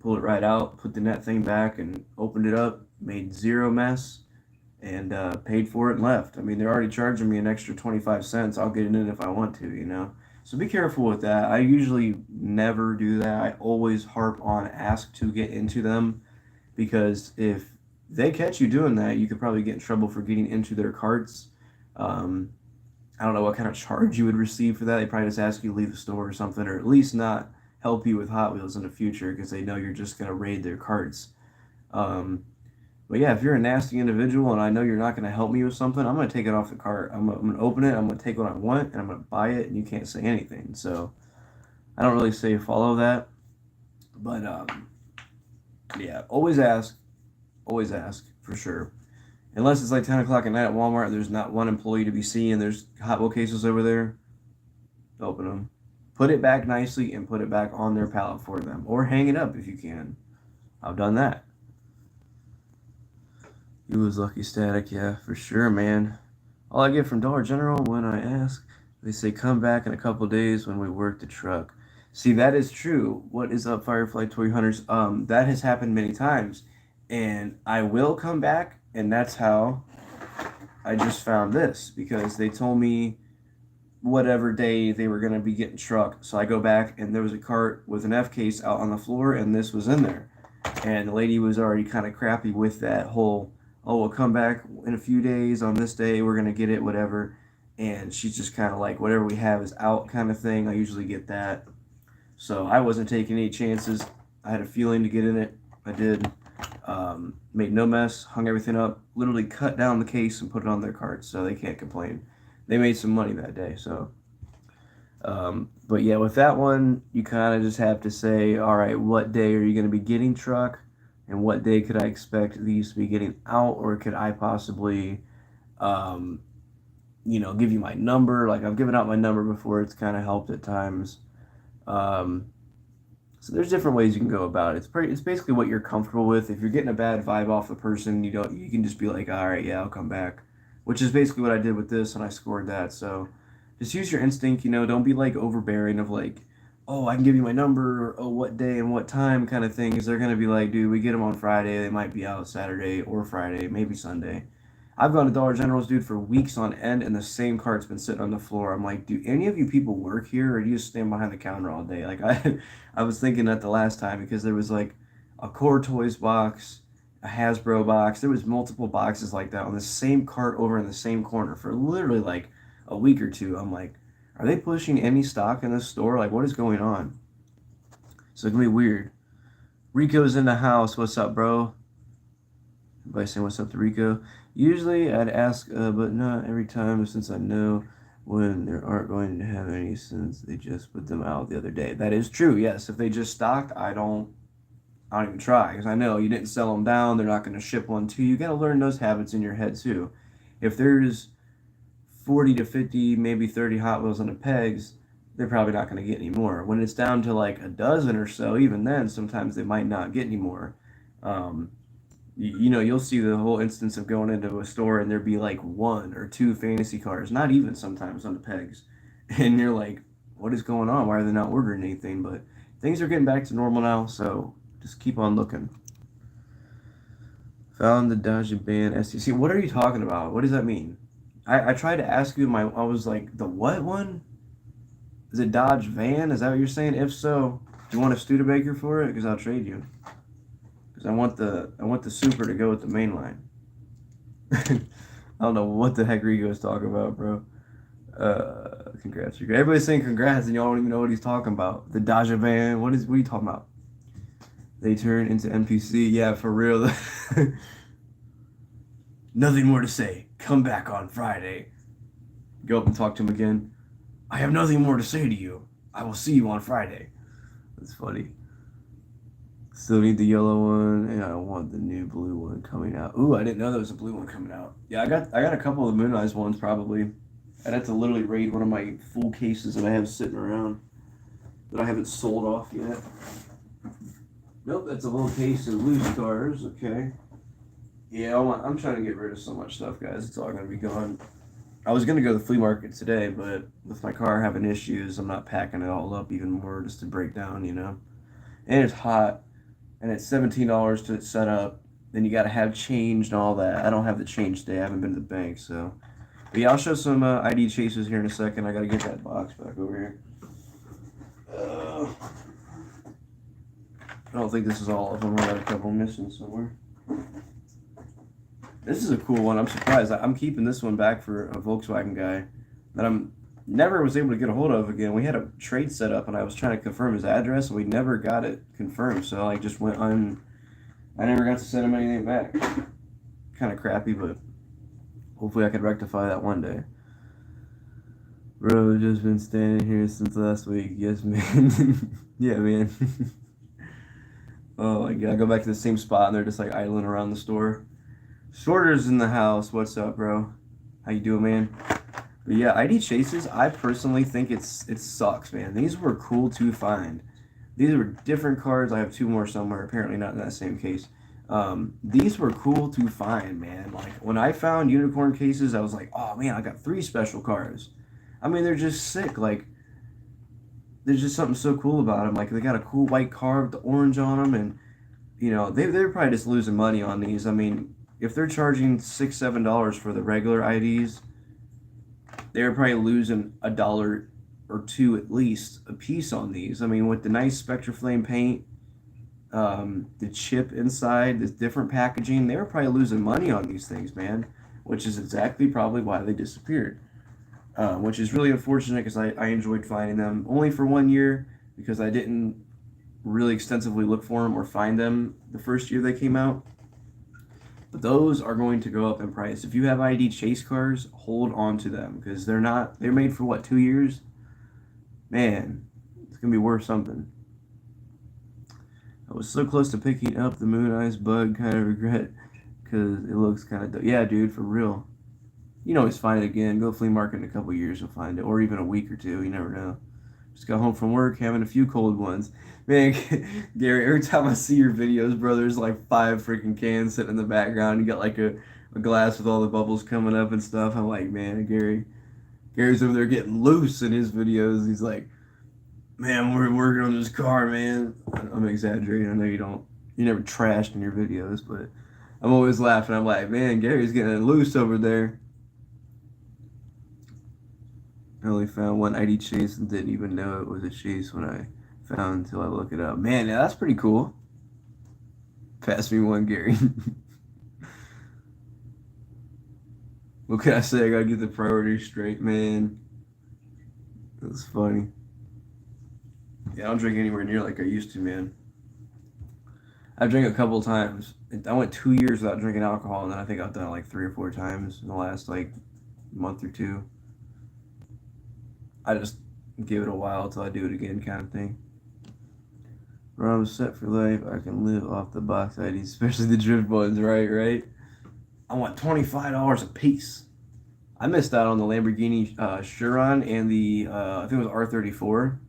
A: pulled it right out, put the net thing back, and opened it up, made zero mess, and paid for it and left. I mean, they're already charging me an extra 25 cents. I'll get it in if I want to. So be careful with that. I usually never do that. I always harp on ask to get into them because if they catch you doing that, you could probably get in trouble for getting into their carts. Um, I don't know what kind of charge you would receive for that. They probably just ask you to leave the store or something, or at least not help you with Hot Wheels in the future because they know you're just going to raid their carts. Um, but yeah, if you're a nasty individual and I know you're not going to help me with something, I'm going to take it off the cart. I'm going to open it, I'm going to take what I want, and I'm going to buy it, and you can't say anything. So I don't really say follow that. But yeah, always ask for sure. Unless it's like 10 o'clock at night at Walmart, there's not one employee to be seen, there's Hot Wheel cases over there, open them. Put it back nicely and put it back on their pallet for them. Or hang it up if you can. I've done that. You was lucky static, yeah, for sure, man. All I get from Dollar General when I ask, they say come back in a couple days when we work the truck. See, that is true. What is up, Firefly Toy Hunters? That has happened many times. And I will come back, and that's how I just found this because they told me whatever day they were going to be getting trucked. So I go back, and there was a cart with an F case out on the floor, and this was in there. And the lady was already kind of crappy with that whole, oh, we'll come back in a few days on this day, we're going to get it, whatever. And she's just kind of like, whatever we have is out kind of thing. I usually get that. So I wasn't taking any chances. I had a feeling to get in it. I did. Made no mess, hung everything up, literally cut down the case and put it on their cart, so they can't complain. They made some money that day, so. But yeah, with that one, you kind of just have to say, all right, what day are you going to be getting truck, and what day could I expect these to be getting out, or could I possibly, um, give you my number? Like I've given out my number before; it's kind of helped at times. Um, So there's different ways you can go about it. It's basically what you're comfortable with. If you're getting a bad vibe off the person, you can just be like, all right, yeah, I'll come back, which is basically what I did with this, and I scored that. So just use your instinct. Don't be like overbearing of like, oh, I can give you my number, or oh, what day and what time kind of thing. Because they're gonna be like, dude, we get them on Friday. They might be out Saturday or Friday, maybe Sunday. I've gone to Dollar Generals, dude, for weeks on end, and the same cart's been sitting on the floor. I'm like, do any of you people work here, or do you just stand behind the counter all day? Like I was thinking that the last time because there was like a Core Toys box, a Hasbro box. There was multiple boxes like that on the same cart over in the same corner for literally like a week or two. I'm like, are they pushing any stock in this store? Like, what is going on? So it's gonna be weird. Rico's in the house. What's up, bro? Everybody saying what's up to Rico. Usually I'd ask, but not every time since I know when they aren't going to have any since they just put them out the other day. That is true. Yes, if they just stocked, I don't even try because I know you didn't sell them down. They're not going to ship one to you. You got to learn those habits in your head too. If there's 40 to 50, maybe 30 Hot Wheels on the pegs, they're probably not going to get any more. When it's down to like a dozen or so, even then, sometimes they might not get any more. Um, you'll see the whole instance of going into a store and there be like one or two fantasy cars, not even sometimes on the pegs. And you're like, what is going on? Why are they not ordering anything? But things are getting back to normal now, so just keep on looking. Found the Dodge Band STC. What are you talking about? What does that mean? I tried to ask you, I was like, the what one? Is it Dodge Van? Is that what you're saying? If so, do you want a Studebaker for it? Because I'll trade you. Because I want the Super to go with the main line. I don't know what the heck Rigo's talking about, bro. Congrats, Rigo. Everybody's saying congrats, and y'all don't even know what he's talking about. The Dodge Van. What are you talking about? They turn into NPC. Yeah, for real. Nothing more to say. Come back on Friday. Go up and talk to him again. I have nothing more to say to you. I will see you on Friday. That's funny. Still need the yellow one, and I want the new blue one coming out. Ooh, I didn't know there was a blue one coming out. Yeah, I got a couple of Moon Eyes ones probably. I'd have to literally raid one of my full cases that I have sitting around that I haven't sold off yet. Nope, that's a little case of loose cars. Okay. Yeah, I'm trying to get rid of so much stuff, guys. It's all gonna be gone. I was gonna go to the flea market today, but with my car having issues, I'm not packing it all up even more just to break down. And it's hot, and it's $17 to set up. Then you gotta have change and all that. I don't have the change today. I haven't been to the bank, so. But yeah, I'll show some ID chases here in a second. I gotta get that box back over here. I don't think this is all of them. I got a couple missing somewhere. This is a cool one. I'm surprised. I'm keeping this one back for a Volkswagen guy that I'm never was able to get a hold of again. We had a trade set up, and I was trying to confirm his address, and we never got it confirmed. So I just went on. I never got to send him anything back. Kind of crappy, but hopefully I could rectify that one day. Bro, just been standing here since last week. Yes, man. Yeah, man. Oh my god, I go back to the same spot and they're just like idling around the store. Shorter's in the house. What's up, bro? How you doing, man? But yeah, ID chases. I personally think it sucks, man. These were cool to find. These were different cards. I have two more somewhere. Apparently not in that same case. These were cool to find, man. Like when I found unicorn cases, I was like, oh man, I got 3 special cards. I mean, they're just sick. Like there's just something so cool about them. Like they got a cool white car with the orange on them, and they're probably just losing money on these. I mean, if they're charging $6-7 for the regular IDs, they're probably losing $1 or $2 at least a piece on these. I mean, with the nice Spectraflame paint, the chip inside, this different packaging, they were probably losing money on these things, man. Which is exactly probably why they disappeared. Which is really unfortunate because I enjoyed finding them only for 1 year. because I didn't really extensively look for them or find them the first year they came out. But those are going to go up in price. If you have ID chase cars, hold on to them because they're made for what, 2 years? Man, it's gonna be worth something. I was so close to picking up the Moon Eyes bug, kind of regret because it looks kind of yeah, dude, for real. You can always find it again. Go flea market in a couple years, you'll find it, or even a week or two. You never know. Just got home from work, having a few cold ones. Man, Gary, every time I see your videos, bro, there's like 5 freaking cans sitting in the background. You got like a glass with all the bubbles coming up and stuff. I'm like, man, Gary's over there getting loose in his videos. He's like, man, we're working on this car, man. I'm exaggerating. I know you never trashed in your videos, but I'm always laughing. I'm like, man, Gary's getting loose over there. I only found one ID chase and didn't even know it was a chase when I found until I look it up. Man, yeah, that's pretty cool. Pass me one, Gary. What can I say? I gotta get the priorities straight, man. That's funny. Yeah, I don't drink anywhere near like I used to, man. I've drank a couple times. I went 2 years without drinking alcohol, and then I think I've done it like 3 or 4 times in the last like month or two. I just give it a while until I do it again, kind of thing. When I'm set for life, I can live off the box IDs, especially the drift ones, right? Right? I want $25 a piece. I missed out on the Lamborghini Chiron and the, I think it was R34.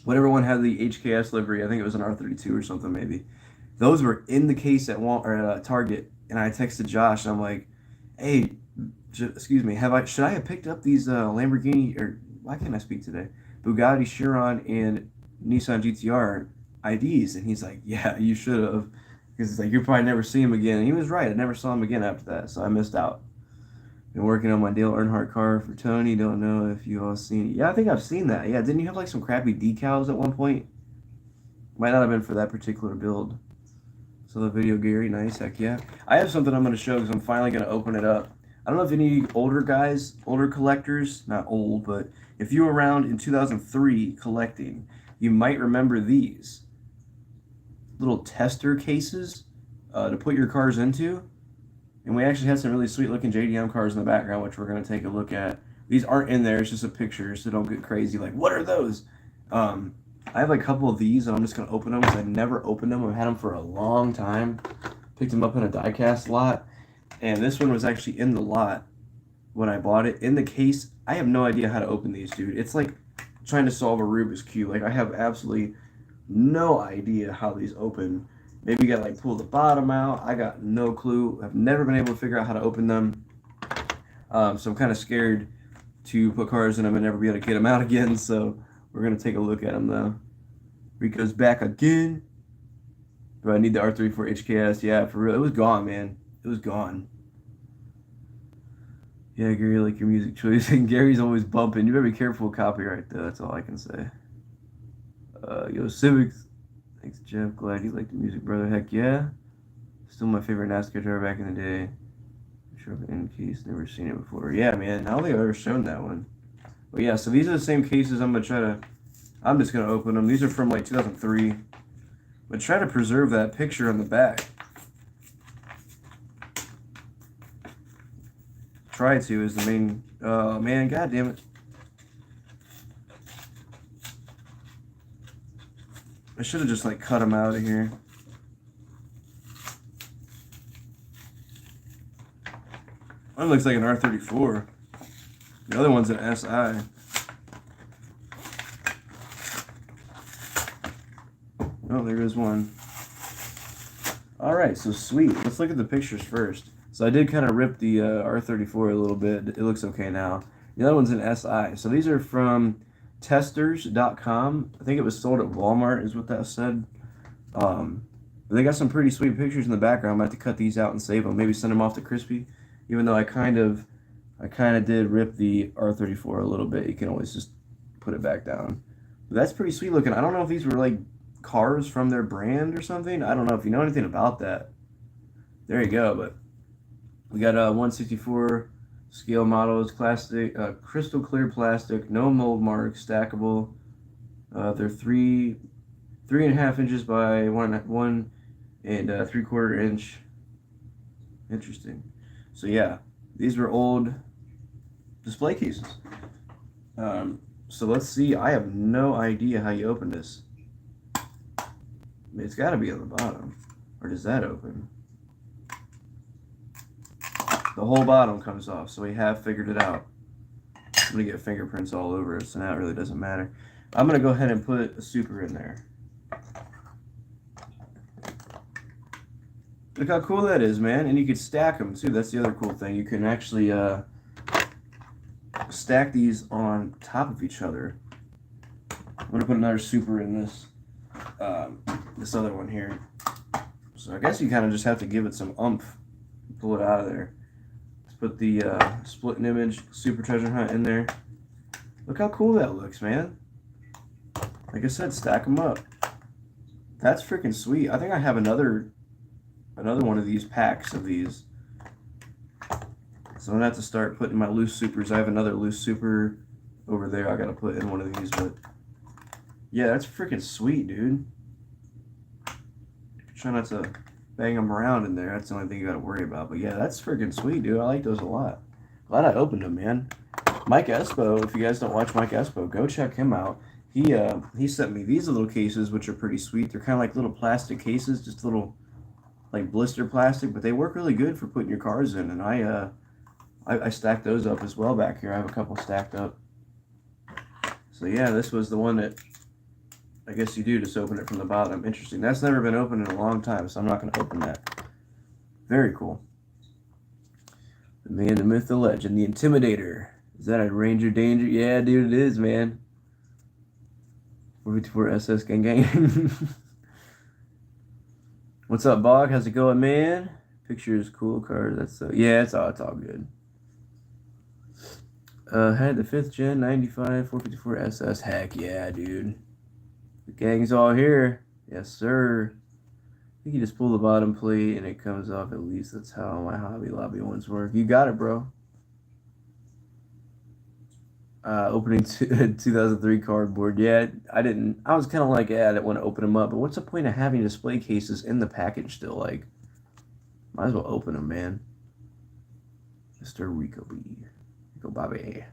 A: Whatever one had the HKS livery, I think it was an R32 or something maybe. Those were in the case at Target, and I texted Josh, and I'm like, hey, excuse me, should I have picked up these Lamborghini, or why can't I speak today? Bugatti Chiron and Nissan GTR IDs, and he's like, yeah, you should have, because it's like you'll probably never see him again. And he was right. I never saw him again after that, so I missed out. Been working on my Dale Earnhardt car for Tony. Don't know if you all seen it. Yeah, I think I've seen that. Yeah, didn't you have like some crappy decals at one point? Might not have been for that particular build. So the video, Gary, nice, heck yeah. I have something I'm going to show because I'm finally going to open it up. I don't know if any older guys, older collectors, not old, but if you were around in 2003 collecting, you might remember these little tester cases to put your cars into. And we actually had some really sweet looking JDM cars in the background, which we're going to take a look at. These aren't in there, it's just a picture, so don't get crazy. Like, what are those? I have like a couple of these, and I'm just going to open them because I never opened them. I've had them for a long time. Picked them up in a diecast lot. And this one was actually in the lot when I bought it. In the case, I have no idea how to open these, dude. It's like trying to solve a Rubik's Cube. Like, I have absolutely no idea how these open. Maybe you gotta like pull the bottom out. I got no clue. I've never been able to figure out how to open them. So I'm kind of scared to put cars in them and never be able to get them out again. So we're gonna take a look at them though. Rico's back again. Do I need the R34 HKS? Yeah, for real. It was gone, man. It was gone. Yeah, Gary, like your music choice. And Gary's always bumping. You better be careful with copyright though. That's all I can say. Yo, Civics. Thanks, Jeff. Glad you like the music, brother. Heck yeah. Still my favorite NASCAR driver back in the day. Sure, in case never seen it before. Yeah, man. I don't think I've ever shown that one. But yeah, so these are the same cases. I'm just gonna open them. These are from like 2003. But try to preserve that picture on the back. Try to is the main. Oh man, god damn it. I should have just like cut them out of here. One looks like an R34. The other one's an SI. Oh, there is one. Alright, so sweet. Let's look at the pictures first. So I did kind of rip the R34 a little bit. It looks okay now. The other one's an SI. So these are from testers.com. I think it was sold at Walmart is what that said. But they got some pretty sweet pictures in the background. I'm going to have to cut these out and save them. Maybe send them off to Crispy. Even though I kind of did rip the R34 a little bit. You can always just put it back down. But that's pretty sweet looking. I don't know if these were like cars from their brand or something. I don't know if you know anything about that. There you go. But we got 164 scale models, plastic, crystal clear plastic, no mold marks, stackable. They're 3.5 inches by 1 and 3/4 inch. Interesting. So yeah, these were old display cases. So let's see. I have no idea how you open this. I mean, it's got to be on the bottom, or does that open? The whole bottom comes off, so we have figured it out. I'm gonna get fingerprints all over it, so now it really doesn't matter. I'm gonna go ahead and put a super in there. Look how cool that is, man. And you can stack them too. That's the other cool thing. You can actually stack these on top of each other. I'm gonna put another super in this other one here. So I guess you kind of just have to give it some oomph, pull it out of there. Let's put the split and image super treasure hunt in there. Look how cool that looks, man. Like I said, stack them up. That's freaking sweet. I think I have another one of these packs of these. So I'm gonna have to start putting my loose supers. I have another loose super over there. I gotta put in one of these, but yeah, that's freaking sweet, dude. Try not to bang them around in there. That's the only thing you gotta worry about. But yeah, that's freaking sweet, dude. I like those a lot. Glad I opened them, man. Mike Espo, if you guys don't watch Mike Espo, go check him out. He sent me these little cases, which are pretty sweet. They're kind of like little plastic cases, just little like blister plastic, but they work really good for putting your cars in. And I stacked those up as well back here. I have a couple stacked up. So yeah, this was the one that I guess you do just open it from the bottom. Interesting. That's never been opened in a long time, so I'm not going to open that. Very cool. The man, the myth, the legend, the Intimidator. Is that a Ranger Danger? Yeah, dude, it is, man. 454 SS Gang Gang. What's up, Bog? How's it going, man? Pictures, cool cars. That's yeah, it's all good. Had the 5th gen 95 454 SS. Heck yeah, dude. The gang's all here. Yes, sir. I think you just pull the bottom plate and it comes off. At least that's how my Hobby Lobby ones work. You got it, bro. Opening 2003 cardboard. Yeah, I didn't. I was kind of like, yeah, I didn't want to open them up. But what's the point of having display cases in the package still? Like, might as well open them, man. Mr. Rico B. Rico Bobby.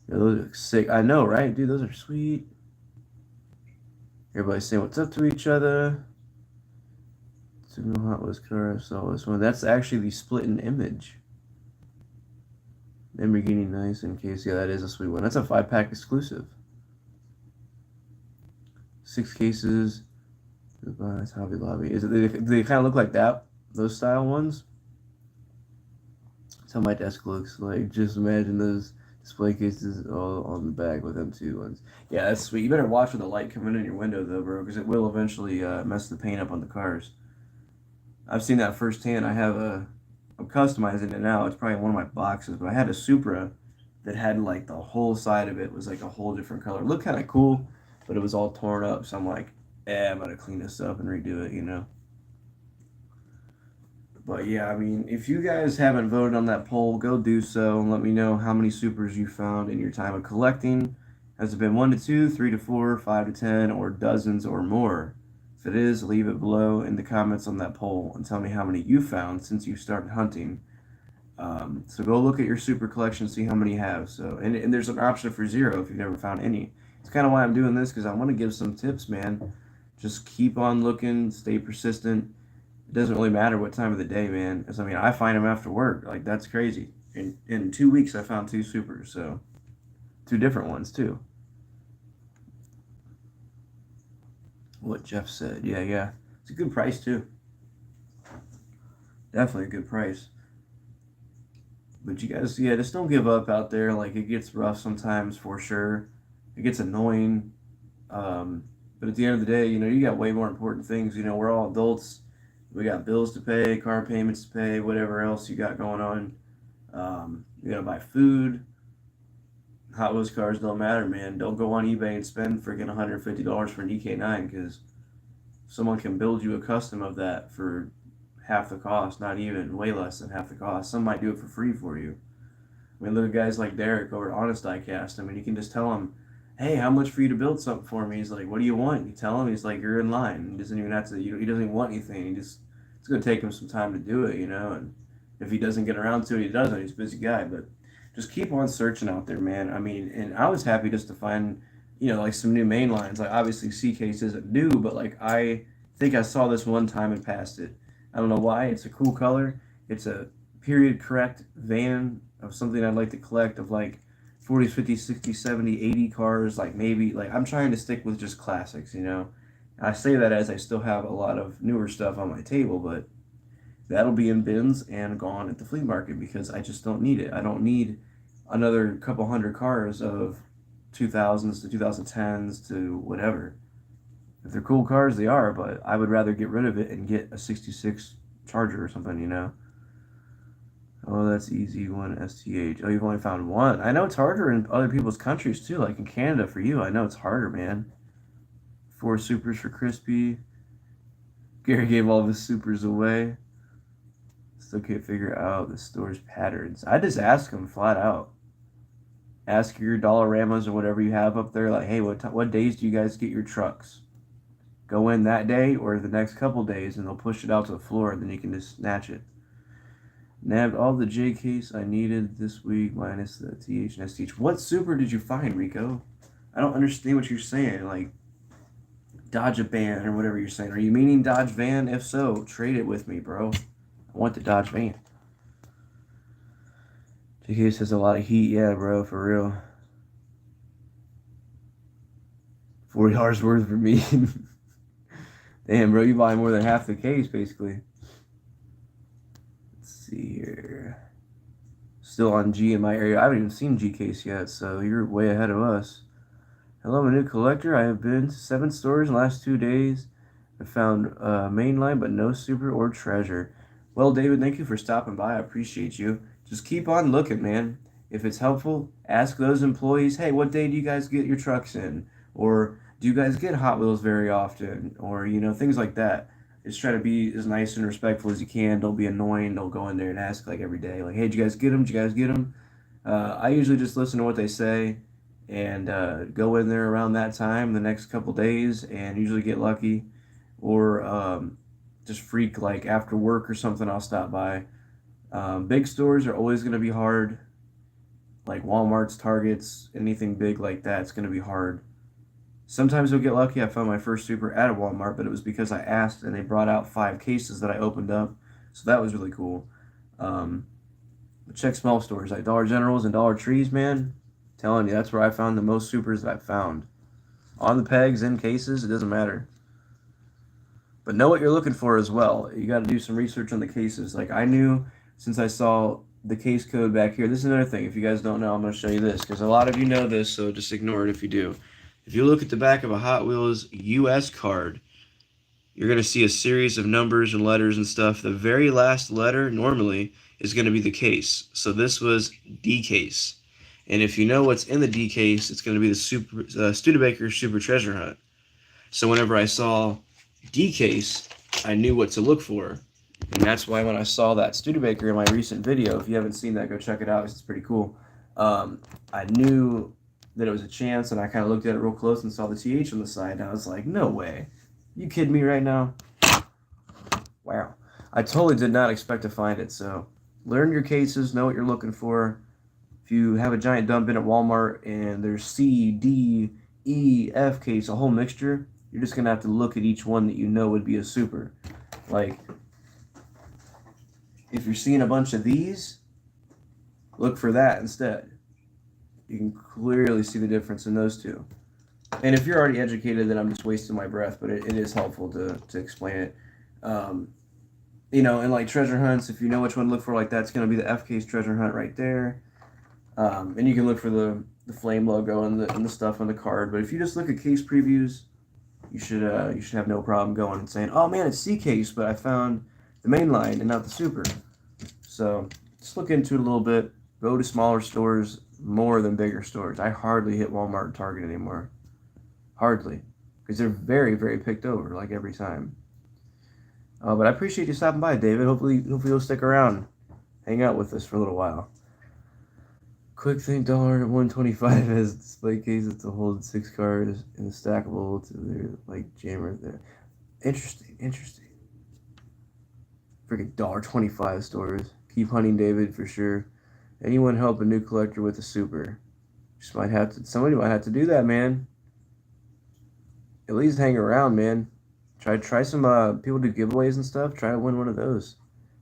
A: Yeah, those look sick. I know, right? Dude, those are sweet. Everybody's saying what's up to each other. Signal Hot Wheels car. I saw this one. That's actually the split in image. Lamborghini nice in case. Yeah, that is a sweet one. That's a 5-pack exclusive. 6 cases. Goodbye, Hobby Lobby. Is it? Do they kind of look like that? Those style ones. That's how my desk looks like. Just imagine those display cases all on the back with them 2 ones. Yeah, that's sweet. You better watch for the light coming in your window though, bro, because it will eventually mess the paint up on the cars. I've seen that firsthand. I'm customizing it now. It's probably one of my boxes, but I had a Supra that had like the whole side of it was like a whole different color. It looked kind of cool, but it was all torn up. So I'm like, I'm gonna clean this up and redo it, you know. But yeah, I mean, if you guys haven't voted on that poll, go do so and let me know how many supers you found in your time of collecting. Has it been 1 to 2, 3 to 4, 5 to 10, or dozens or more? If it is, leave it below in the comments on that poll and tell me how many you found since you started hunting. So go look at your super collection, see how many you have. So and there's an option for 0 if you've never found any. It's kind of why I'm doing this, because I want to give some tips, man. Just keep on looking, stay persistent. It doesn't really matter what time of the day, man. Because I mean, I find them after work. Like, that's crazy. In 2 weeks, I found 2 supers, so 2 different ones too. What Jeff said, yeah, it's a good price too. Definitely a good price. But you guys, yeah, just don't give up out there. Like, it gets rough sometimes for sure. It gets annoying. But at the end of the day, you know, you got way more important things. You know, we're all adults. We got bills to pay, car payments to pay, whatever else you got going on. You gotta buy food. Hot Wheels cars don't matter, man. Don't go on eBay and spend freaking $150 for an EK9, because someone can build you a custom of that for half the cost, not even, way less than half the cost. Some might do it for free for you. I mean, look at guys like Derek over at Honest Diecast. I mean, you can just tell him, hey, how much for you to build something for me? He's like, what do you want? You tell him. He's like, you're in line. He doesn't even have to. He doesn't even want anything. It's gonna take him some time to do it, you know. And if he doesn't get around to it, he doesn't. He's a busy guy, but just keep on searching out there, man. I mean, and I was happy just to find, like some new main lines. Like obviously, C-Case isn't new, but like I think I saw this one time and passed it. I don't know why. It's a cool color. It's a period correct van of something I'd like to collect of like 40s, 50s, 60s, 70s, 80 cars. Like maybe like I'm trying to stick with just classics, you know. I say that as I still have a lot of newer stuff on my table, but that'll be in bins and gone at the flea market because I just don't need it. I don't need another couple hundred cars of 2000s to 2010s to whatever. If they're cool cars, they are, but I would rather get rid of it and get a 66 Charger or something, you know? Oh, that's easy. One STH. Oh, you've only found one. I know it's harder in other people's countries too, like in Canada for you. I know it's harder, man. Four supers for Crispy. Gary gave all of his supers away. Still can't figure out the store's patterns. I just ask them flat out. Ask your Dollaramas or whatever you have up there, like, hey, what days do you guys get your trucks? Go in that day or the next couple days, and they'll push it out to the floor, and then you can just snatch it. Nabbed all the J case I needed this week, minus the TH and STH. What super did you find, Rico? I don't understand what you're saying. Like, Dodge a van or whatever you're saying. Are you meaning Dodge van? If so, trade it with me, bro. I want the Dodge van. J case has a lot of heat, yeah, bro, for real. $40 worth for me. Damn, bro, you buy more than half the case, basically. Let's see here. Still on G in my area. I haven't even seen G case yet, so you're way ahead of us. Hello, I'm a new collector. I have been to 7 stores in the last 2 days. I found mainline, but no super or treasure. Well, David, thank you for stopping by. I appreciate you. Just keep on looking, man. If it's helpful, ask those employees, hey, what day do you guys get your trucks in? Or do you guys get Hot Wheels very often? Or, things like that. Just try to be as nice and respectful as you can. Don't be annoying. Don't go in there and ask like every day, like, hey, did you guys get them? Did you guys get them? I usually just listen to what they say and go in there around that time the next couple days and usually get lucky or just freak like after work or something. I'll stop by. Big stores are always going to be hard, like Walmart's, Target's, anything big like that. It's going to be hard. Sometimes you'll get lucky. I found my first super at a Walmart, but it was because I asked and they brought out 5 cases that I opened up, so that was really cool. But check small stores like Dollar Generals and Dollar Trees, man. Telling you, that's where I found the most supers that I've found. On the pegs, in cases, it doesn't matter. But know what you're looking for as well. You got to do some research on the cases. Like I knew since I saw the case code back here. This is another thing. If you guys don't know, I'm going to show you this because a lot of you know this, so just ignore it if you do. If you look at the back of a Hot Wheels US card, you're going to see a series of numbers and letters and stuff. The very last letter normally is going to be the case. So this was D case. And if you know what's in the D case, it's going to be the Studebaker Super Treasure Hunt. So whenever I saw D case, I knew what to look for. And that's why when I saw that Studebaker in my recent video, if you haven't seen that, go check it out. It's pretty cool. I knew that it was a chance, and I kind of looked at it real close and saw the TH on the side, and I was like, no way. You kidding me right now? Wow. I totally did not expect to find it, so learn your cases, know what you're looking for. If you have a giant dump bin at Walmart and there's C, D, E, F case, a whole mixture, you're just going to have to look at each one that you know would be a super. Like, if you're seeing a bunch of these, look for that instead. You can clearly see the difference in those two. And if you're already educated, then I'm just wasting my breath, but it is helpful to explain it. And like treasure hunts, if you know which one to look for, like that's going to be the F case treasure hunt right there. And you can look for the flame logo and the stuff on the card. But if you just look at case previews, you should have no problem going and saying, oh man, it's C case, but I found the main line and not the super. So just look into it a little bit. Go to smaller stores more than bigger stores. I hardly hit Walmart and Target anymore. Hardly. Because they're very, very picked over, like every time. But I appreciate you stopping by, David. Hopefully you'll stick around, hang out with us for a little while. Quick Think Dollar 125 has display cases to hold 6 cars and stackable to their like jammer there. Interesting, interesting. Freaking $1.25 stores. Keep hunting, David, for sure. Anyone help a new collector with a super? Just might have to. Somebody might have to do that, man. At least hang around, man. Try some people do giveaways and stuff. Try to win one of those.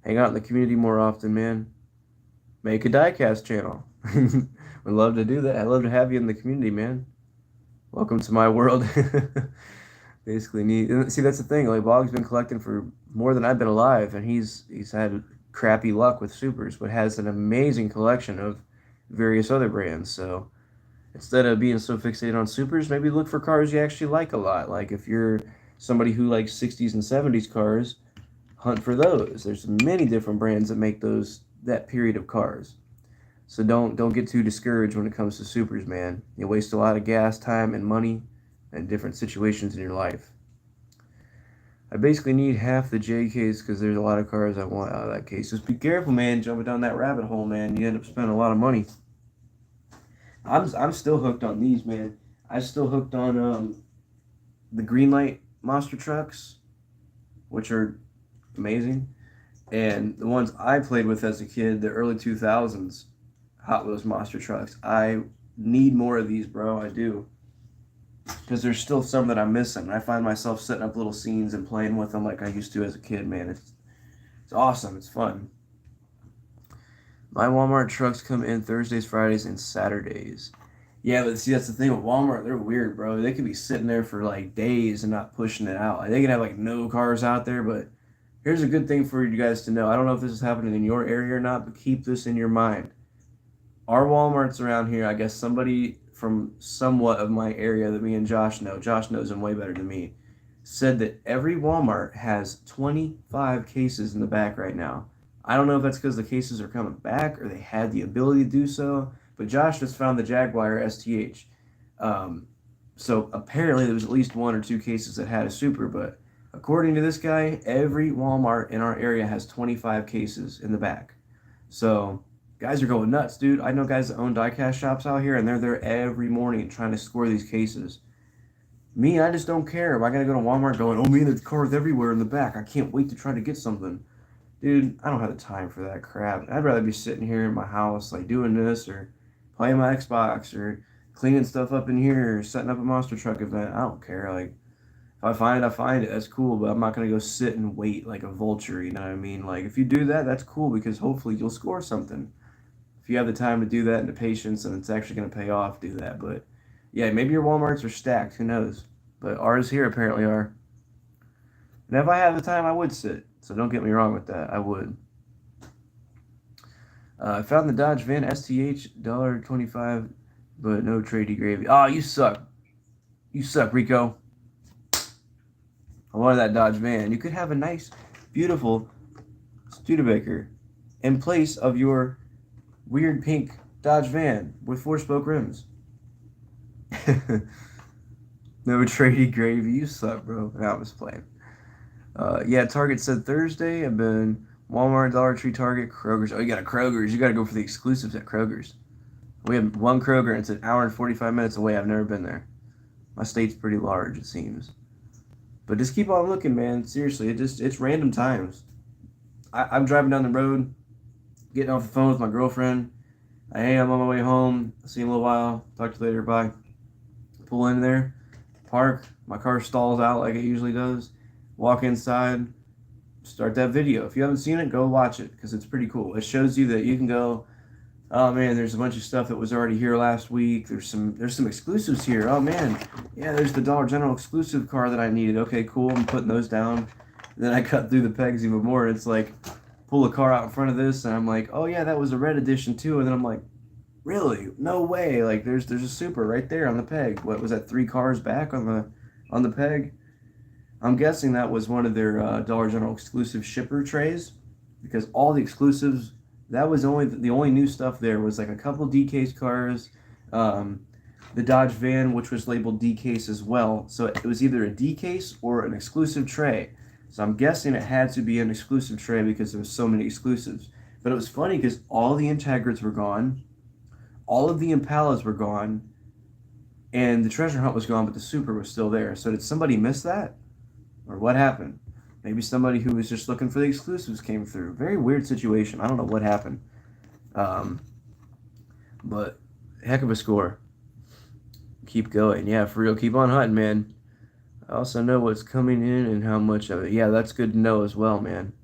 A: Hang out in the community more often, man. Make a diecast channel. Would love to do that. I'd love to have you in the community, man. Welcome to my world. Basically, neat. See, that's the thing. Like Bog's been collecting for more than I've been alive, and he's had crappy luck with supers, but has an amazing collection of various other brands. So instead of being so fixated on supers, maybe look for cars you actually like a lot. Like if you're somebody who likes 60s and 70s cars, hunt for those. There's many different brands that make that period of cars. So don't get too discouraged when it comes to supers, man. You waste a lot of gas, time, and money in different situations in your life. I basically need half the J case because there's a lot of cars I want out of that case. Just be careful, man. Jumping down that rabbit hole, man. You end up spending a lot of money. I'm still hooked on these, man. I'm still hooked on the green light monster trucks, which are amazing, and the ones I played with as a kid, the early 2000s Hot Wheels monster trucks. I need more of these, bro. I do, because there's still some that I'm missing. I find myself setting up little scenes and playing with them like I used to as a kid, man. It's awesome. It's fun. My Walmart trucks come in Thursdays, Fridays, and Saturdays. Yeah, but see, that's the thing with Walmart. They're weird, bro. They could be sitting there for like days and not pushing it out. Like, they can have like no cars out there, but here's a good thing for you guys to know. I don't know if this is happening in your area or not, but keep this in your mind. Our Walmarts around here, I guess somebody from somewhat of my area that me and Josh knows him way better than me, said that every Walmart has 25 cases in the back right now. I don't know if that's because the cases are coming back or they had the ability to do so, but Josh just found the Jaguar STH. So apparently there was at least 1 or 2 cases that had a super, but according to this guy, every Walmart in our area has 25 cases in the back. So guys are going nuts, dude. I know guys that own diecast shops out here, and they're there every morning trying to score these cases. Me, I just don't care. If I gotta go to Walmart going, oh man, there's cars everywhere in the back. I can't wait to try to get something. Dude, I don't have the time for that crap. I'd rather be sitting here in my house, like doing this, or playing my Xbox, or cleaning stuff up in here, or setting up a monster truck event. I don't care. Like, if I find it, I find it. That's cool, but I'm not gonna go sit and wait like a vulture. You know what I mean? Like, if you do that, that's cool because hopefully you'll score something. If you have the time to do that and the patience, and it's actually gonna pay off, do that. But yeah, maybe your WalMarts are stacked. Who knows? But ours here apparently are. And if I had the time, I would sit. So don't get me wrong with that. I would. I found the Dodge Van STH $1.25, but no tradie gravy. Oh, you suck. You suck, Rico. I wanted that Dodge Van. You could have a nice, beautiful Studebaker in place of your weird pink Dodge Van with 4-spoke rims. No tradie gravy. You suck, bro. No, I'm just playing. Yeah, Target said Thursday. I've been Walmart, Dollar Tree, Target, Kroger's. Oh, you got a Kroger's. You got to go for the exclusives at Kroger's. We have one Kroger, and it's an hour and 45 minutes away. I've never been there. My state's pretty large, it seems. But just keep on looking, man. Seriously, it's random times. I'm driving down the road, getting off the phone with my girlfriend. Hey, I'm on my way home. I'll see you in a little while. Talk to you later. Bye. Pull in there, park. My car stalls out like it usually does. Walk inside, start that video. If you haven't seen it, go watch it because it's pretty cool. It shows you that you can go, oh man, there's a bunch of stuff that was already here last week. There's some exclusives here. Oh man, yeah, there's the Dollar General exclusive car that I needed. Okay, cool. I'm putting those down. And then I cut through the pegs even more. It's like pull a car out in front of this, and I'm like, oh yeah, that was a red edition too. And then I'm like, really? No way! Like there's a super right there on the peg. What was that? 3 cars back on the peg. I'm guessing that was one of their Dollar General exclusive shipper trays, because all the exclusives, that was the only new stuff there was like a couple D-case cars, the Dodge Van, which was labeled D-case as well. So it was either a D-case or an exclusive tray. So I'm guessing it had to be an exclusive tray because there was so many exclusives. But it was funny because all the Integras were gone, all of the Impalas were gone, and the treasure hunt was gone, but the Super was still there. So did somebody miss that, or what happened? Maybe somebody who was just looking for the exclusives came through. Very weird situation. I don't know what happened, um, but heck of a score. Keep going, yeah, for real. Keep on hunting, man. I also know what's coming in and how much of it. Yeah, that's good to know as well, man.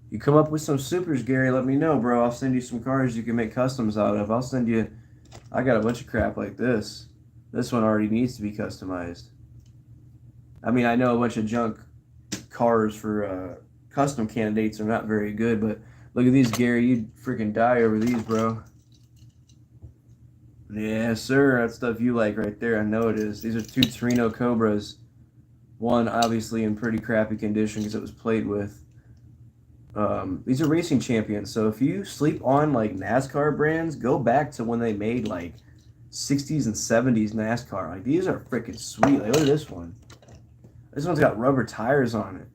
A: You come up with some supers, Gary, let me know, bro. I'll send you some cards you can make customs out of. I'll send you. I got a bunch of crap like this. This one already needs to be customized. I mean, I know a bunch of junk cars for custom candidates are not very good, but look at these, Gary. You'd freaking die over these, bro. Yeah, sir. That's stuff you like right there. I know it is. These are two Torino Cobras. One obviously in pretty crappy condition because it was played with. These are racing champions. So if you sleep on like NASCAR brands, go back to when they made like 60s and 70s NASCAR. Like these are freaking sweet. Like look at this one. This one's got rubber tires on it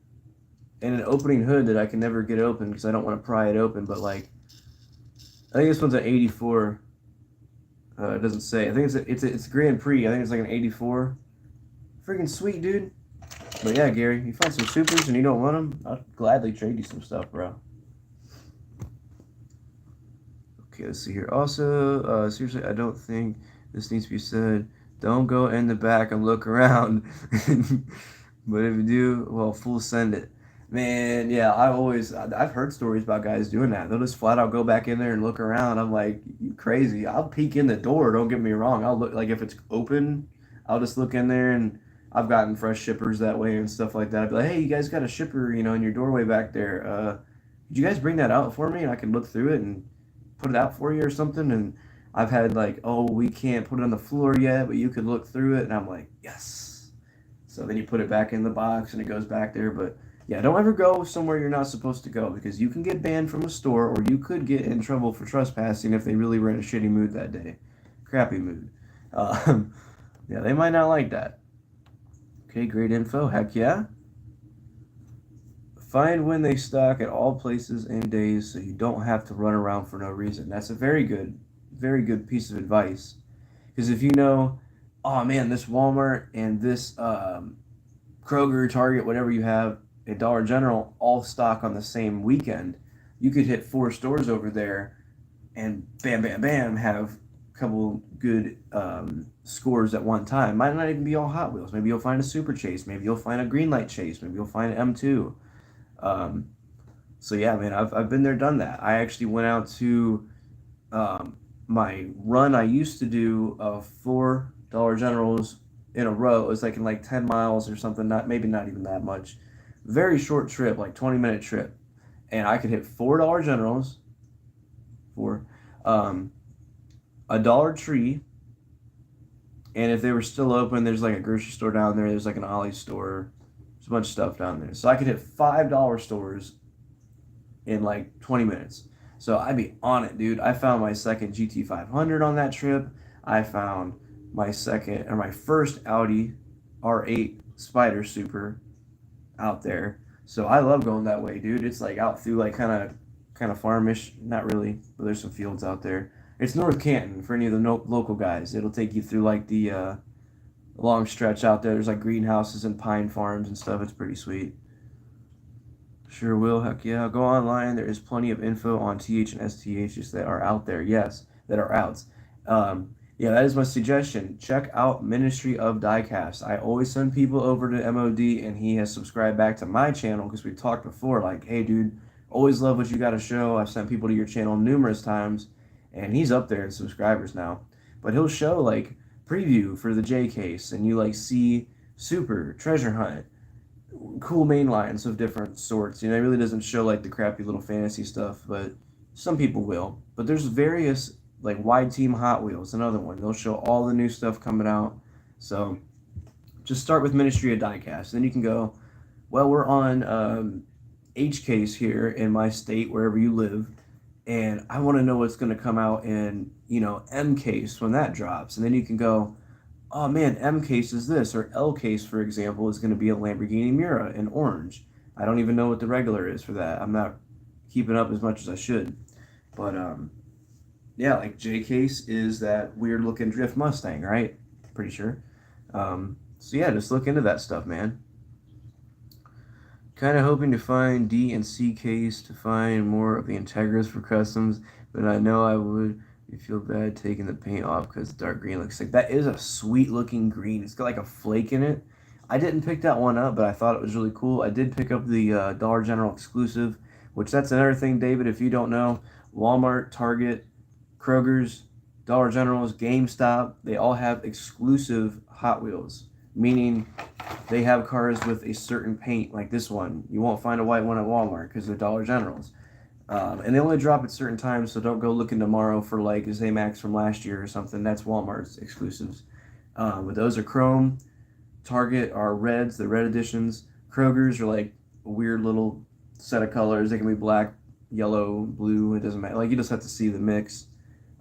A: and an opening hood that I can never get open because I don't want to pry it open. But like, I think this one's an '84. It doesn't say. I think it's a Grand Prix. I think it's like an '84. Freaking sweet, dude. But yeah, Gary, you find some supers and you don't want them, I'll gladly trade you some stuff, bro. Okay, let's see here. Also, seriously, I don't think this needs to be said. Don't go in the back and look around. But if you do, well, full send it. Man, yeah, I've heard stories about guys doing that. They'll just flat out go back in there and look around. I'm like, you crazy. I'll peek in the door, don't get me wrong. I'll look, like if it's open, I'll just look in there, and I've gotten fresh shippers that way and stuff like that. I'd be like, hey, you guys got a shipper, in your doorway back there. Did you guys bring that out for me? And I can look through it and put it out for you or something. And I've had like, oh, we can't put it on the floor yet, but you could look through it. And I'm like, yes. So then you put it back in the box and it goes back there. But yeah, don't ever go somewhere you're not supposed to go because you can get banned from a store or you could get in trouble for trespassing if they really were in a shitty mood that day. Crappy mood. Um, yeah, they might not like that. Okay, great info. Heck yeah. Find when they stock at all places and days so you don't have to run around for no reason. That's a very good piece of advice. Because if you know, oh man, this Walmart and this Kroger, Target, whatever you have at Dollar General all stock on the same weekend, you could hit 4 stores over there and bam, bam, bam, have a couple good scores at one time. Might not even be all Hot Wheels. Maybe you'll find a Super Chase. Maybe you'll find a Greenlight Chase. Maybe you'll find an M2. Um, so yeah, man, I've been there, done that. I actually went out to my run I used to do of 4 Dollar Generals in a row. It was like in like 10 miles or something, not maybe not even that much. Very short trip, like 20-minute trip. And I could hit 4 Dollar Generals, for a Dollar Tree, and if they were still open, there's like a grocery store down there, there's like an Ollie's store, there's a bunch of stuff down there. So I could hit $5 stores in like 20 minutes. So I'd be on it, dude. I found my second GT500 on that trip. I found my first Audi R8 Spider Super out there. So I love going that way, dude. It's like out through like kind of farmish, not really, but there's some fields out there. It's North Canton for any of the local guys. It'll take you through like the long stretch out there. There's like greenhouses and pine farms and stuff. It's pretty sweet. Sure will. Heck yeah. Go online. There is plenty of info on TH and STHs that are out there. Yes, that are outs. Yeah, that is my suggestion. Check out Ministry of Diecast. I always send people over to MOD, and he has subscribed back to my channel because we've talked before. Like, hey, dude, always love what you got to show. I've sent people to your channel numerous times, and he's up there in subscribers now. But he'll show like preview for the J case, and you like see Super, Treasure Hunt, cool main lines of different sorts. It really doesn't show like the crappy little fantasy stuff, but some people will. But there's various like Wide Team Hot Wheels, another one. They'll show all the new stuff coming out. So just start with Ministry of Diecast. Then you can go, well, we're on H case here in my state, wherever you live, and I want to know what's going to come out in, M case when that drops. And then you can go, oh man, M case is this, or L case, for example, is going to be a Lamborghini Miura in orange. I don't even know what the regular is for that. I'm not keeping up as much as I should. But Yeah, like J Case is that weird looking drift Mustang, right? Pretty sure. So yeah, just look into that stuff, man. Kind of hoping to find D and C case to find more of the Integras for customs, but I know I would feel bad taking the paint off because the dark green looks sick. That is a sweet looking green. It's got like a flake in it. I didn't pick that one up, but I thought it was really cool. I did pick up the Dollar General exclusive, which that's another thing, David, if you don't know. Walmart, Target, Kroger's, Dollar General's, GameStop, they all have exclusive Hot Wheels, meaning they have cars with a certain paint, like this one. You won't find a white one at Walmart because they're Dollar Generals. And they only drop at certain times, so don't go looking tomorrow for like Zamax from last year or something. That's Walmart's exclusives. But those are chrome. Target are reds, the red editions. Kroger's are like a weird little set of colors. They can be black, yellow, blue. It doesn't matter. Like you just have to see the mix.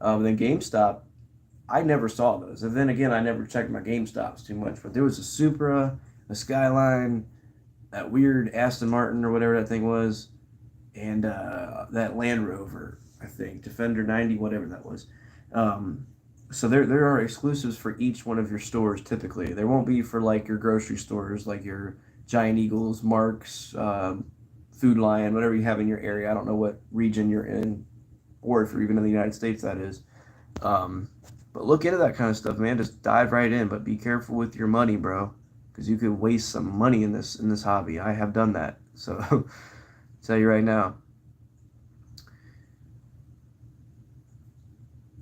A: Then GameStop, I never saw those. And then again, I never checked my GameStops too much. But there was a Supra, a Skyline, that weird Aston Martin or whatever that thing was, and that Land Rover, I think, Defender 90, whatever that was. Um, so there are exclusives for each one of your stores typically. There won't be for like your grocery stores, like your Giant Eagles, Marks, Food Lion, whatever you have in your area. I don't know what region you're in, or if you're even in the United States, that is. Um, but look into that kind of stuff, man. Just dive right in, but be careful with your money, bro, because you could waste some money in this hobby. I have done that, so I'll tell you right now.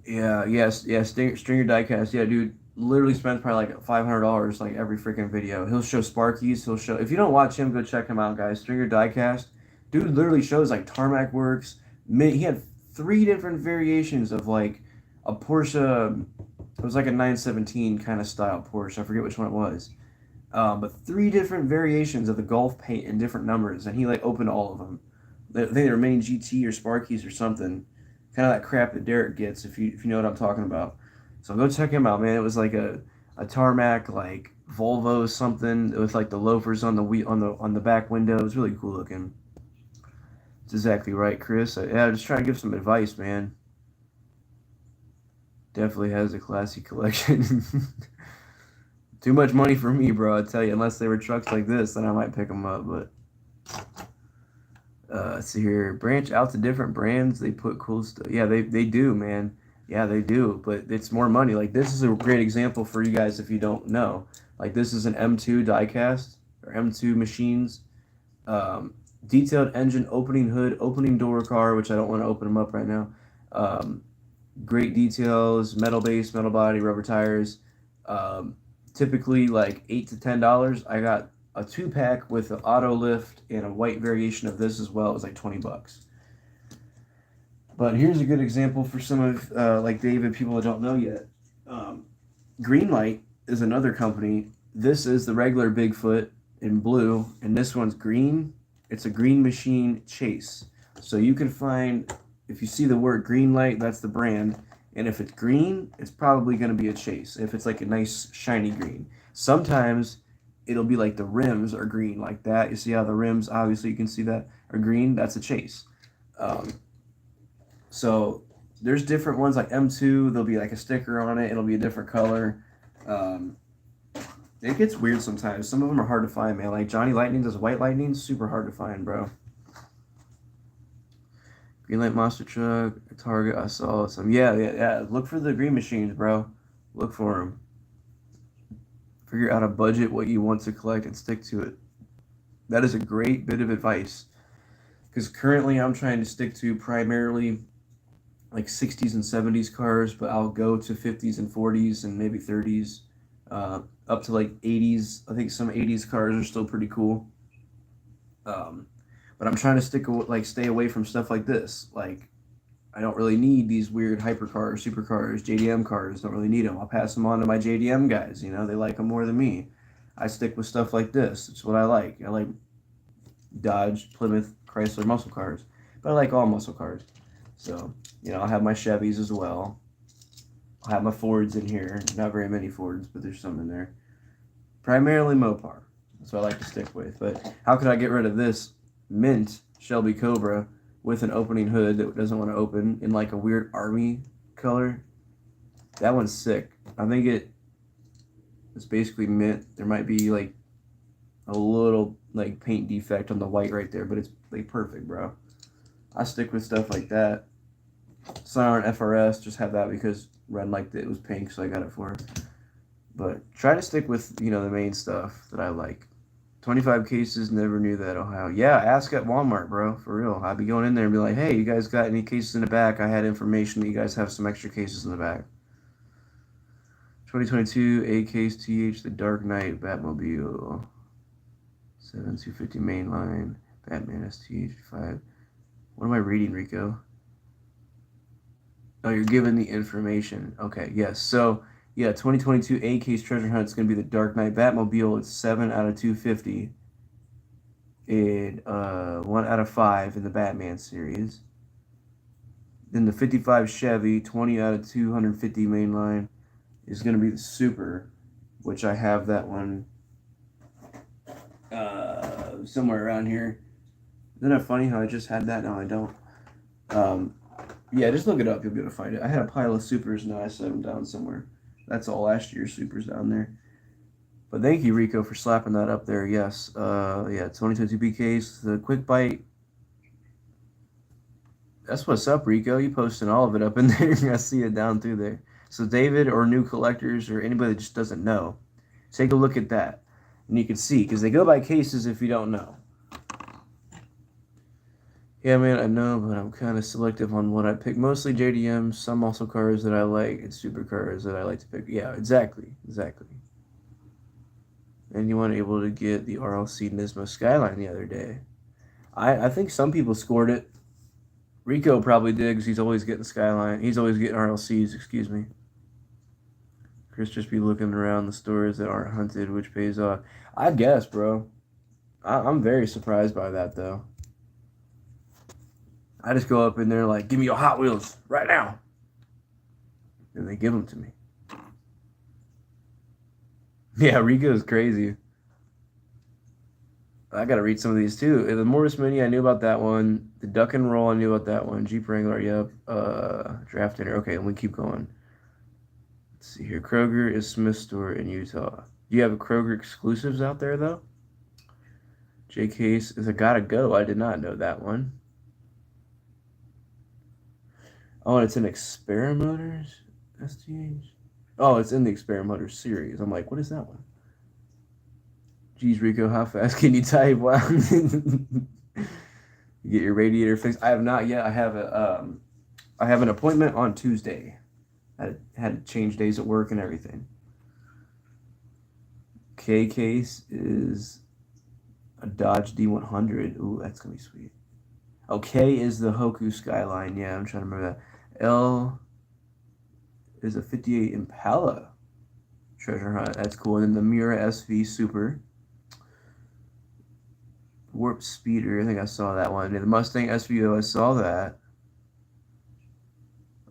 A: Yeah, yes, yeah. Stringer diecast, yeah, dude. Literally spends probably like $500 like every freaking video. He'll show Sparkies. He'll show. If you don't watch him, go check him out, guys. Stringer diecast, dude. Literally shows like tarmac works. He had three different variations of like a Porsche. It was like a 917 kind of style Porsche. I forget which one it was. But three different variations of the Golf paint in different numbers, and he like opened all of them. I think they were main GT or Sparkies or something, kind of that crap that Derek gets if you know what I'm talking about. So go check him out, man. It was like a tarmac like Volvo something with like the loafers on the wheel on the back window. It was really cool looking. It's exactly right, Chris. Yeah, just trying to give some advice, man. Definitely has a classy collection. Too much money for me, bro. I tell you, unless they were trucks like this, then I might pick them up. But let's see here, branch out to different brands. They put cool stuff. Yeah, they do, man. Yeah, they do. But it's more money. Like this is a great example for you guys if you don't know. Like this is an M2 diecast or M2 machines. Detailed engine, opening hood, opening door car, which I don't want to open them up right now. Um, Great details, metal base, metal body, rubber tires. Um, Typically like $8 to $10. I got a 2 pack with an auto lift and a white variation of this as well. It was like $20. But here's a good example for some of like David, people that don't know yet. Um, Greenlight is another company. This is the regular Bigfoot in blue, and this one's green. It's a Green Machine Chase. So you can find, if you see the word Greenlight, that's the brand. And if it's green, it's probably going to be a Chase. If it's like a nice shiny green. Sometimes it'll be like the rims are green like that. You see how the rims, obviously you can see that, are green? That's a Chase. Um, so there's different ones like M2. There'll be like a sticker on it. It'll be a different color. Um, it gets weird sometimes. Some of them are hard to find, man. Like Johnny Lightning does White Lightning, super hard to find, bro. Greenlight Monster Truck, Target. I saw some. Yeah, yeah, yeah. Look for the green machines, bro. Look for them. Figure out a budget, what you want to collect, and stick to it. That is a great bit of advice. Because currently I'm trying to stick to primarily like 60s and 70s cars, but I'll go to 50s and 40s and maybe 30s, up to like 80s. I think some 80s cars are still pretty cool. Um, but I'm trying to stay away from stuff like this. Like I don't really need these weird hypercars, supercars, JDM cars. Don't really need them. I'll pass them on to my JDM guys. You know, they like them more than me. I stick with stuff like this. It's what I like. I like Dodge, Plymouth, Chrysler muscle cars, but I like all muscle cars. So, I'll have my Chevys as well. I'll have my Fords in here. Not very many Fords, but there's some in there. Primarily Mopar. That's what I like to stick with. But how could I get rid of this mint Shelby Cobra with an opening hood that doesn't want to open in like a weird army color. That one's sick. I think it's basically mint. There might be like a little like paint defect on the white right there, but it's like perfect, bro. I stick with stuff like that. Siren FRS, just have that because Ren liked it. It was pink, so I got it for her. But try to stick with, the main stuff that I like. 25 cases, never knew that, Ohio. Yeah, ask at Walmart, bro, for real. I'd be going in there and be like, hey, you guys got any cases in the back? I had information that you guys have some extra cases in the back. 2022 A case TH, The Dark Knight, Batmobile. 7250 mainline, Batman STH5. What am I reading, Rico? Oh, you're given the information. Okay, yes. So, yeah, 2022 A case treasure hunt is going to be the Dark Knight Batmobile. It's 7 out of 250. And 1 out of 5 in the Batman series. Then the 55 Chevy, 20 out of 250 mainline, is going to be the Super, which I have that one somewhere around here. Isn't that funny how I just had that? Now I don't. Yeah, just look it up. You'll be able to find it. I had a pile of Supers, and I set them down somewhere. That's all last year's Supers down there. But thank you, Rico, for slapping that up there. Yes. Yeah, 2022 B case, the quick bite. That's what's up, Rico. You posting all of it up in there. I see it down through there. So David or new collectors or anybody that just doesn't know, take a look at that. And you can see, because they go by cases if you don't know. Yeah, man, I know, but I'm kind of selective on what I pick. Mostly JDMs, some also cars that I like, and supercars that I like to pick. Yeah, exactly. And you weren't able to get the RLC Nismo Skyline the other day. I think some people scored it. Rico probably did because he's always getting Skyline. He's always getting RLCs, excuse me. Chris just be looking around the stores that aren't hunted, which pays off. I guess, bro. I'm very surprised by that, though. I just go up in there like, give me your Hot Wheels right now. And they give them to me. Yeah, Rico's crazy. I gotta read some of these too. The Morris Mini, I knew about that one. The Duck and Roll, I knew about that one. Jeep Wrangler, yep. Draft Dinner. Okay, let me keep going. Let's see here. Kroger is Smith Store in Utah. Do you have Kroger exclusives out there though? J Case is a Gotta Go. I did not know that one. Oh, and it's in Experimotors STH. Oh, it's in the Experimotors series. I'm like, what is that one? Geez, Rico, how fast can you type? Wow. You get your radiator fixed. I have not yet. I have an appointment on Tuesday. I had to change days at work and everything. K case is a Dodge D100. Ooh, that's gonna be sweet. Okay, is the Hoku Skyline. Yeah, I'm trying to remember that. L is a 58 Impala treasure hunt. That's cool. And then the Miura SV Super. Warp Speeder. I think I saw that one. And the Mustang SVO. I saw that.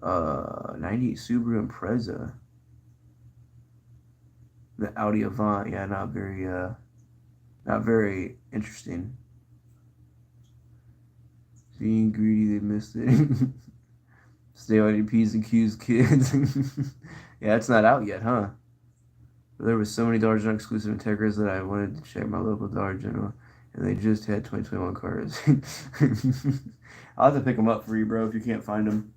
A: 98 Subaru Impreza. The Audi Avant. Yeah, not very interesting. Being greedy, they missed it. Stay on your P's and Q's, kids. Yeah, it's not out yet, huh? But there was so many Dollar General exclusive Integras that I wanted to check my local Dollar General, and they just had 2021 cars. I'll have to pick them up for you, bro, if you can't find them.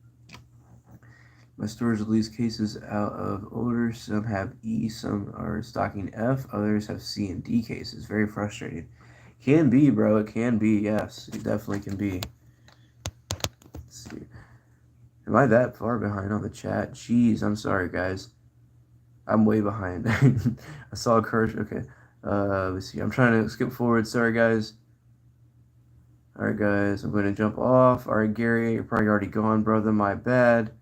A: My stores release cases out of order. Some have E, some are stocking F, others have C and D cases. Very frustrating. Can be, bro. It can be, yes. It definitely can be. Let's see. Am I that far behind on the chat? Jeez, I'm sorry, guys. I'm way behind. I saw a card. Okay. Let's see. I'm trying to skip forward. Sorry, guys. All right, guys. I'm going to jump off. All right, Gary, you're probably already gone, brother. My bad.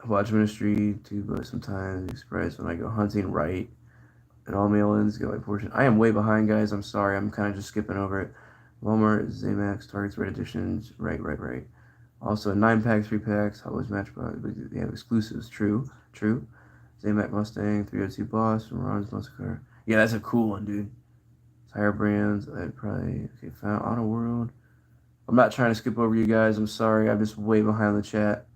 A: Watch ministry too, but sometimes express when I go hunting, right? And all mail-ins get my portion. I am way behind, guys. I'm sorry. I'm kind of just skipping over it. Walmart, Zamax, Target's Red Editions. Right. Also, 9-pack, 3-packs, Hot Wheels Matchbox. They have exclusives. True. Zamac Mustang, 302 Boss, and Ron's Muscle Car. Yeah, that's a cool one, dude. Tire brands. I'd probably... Okay, found Auto World. I'm not trying to skip over you guys. I'm sorry. I'm just way behind the chat.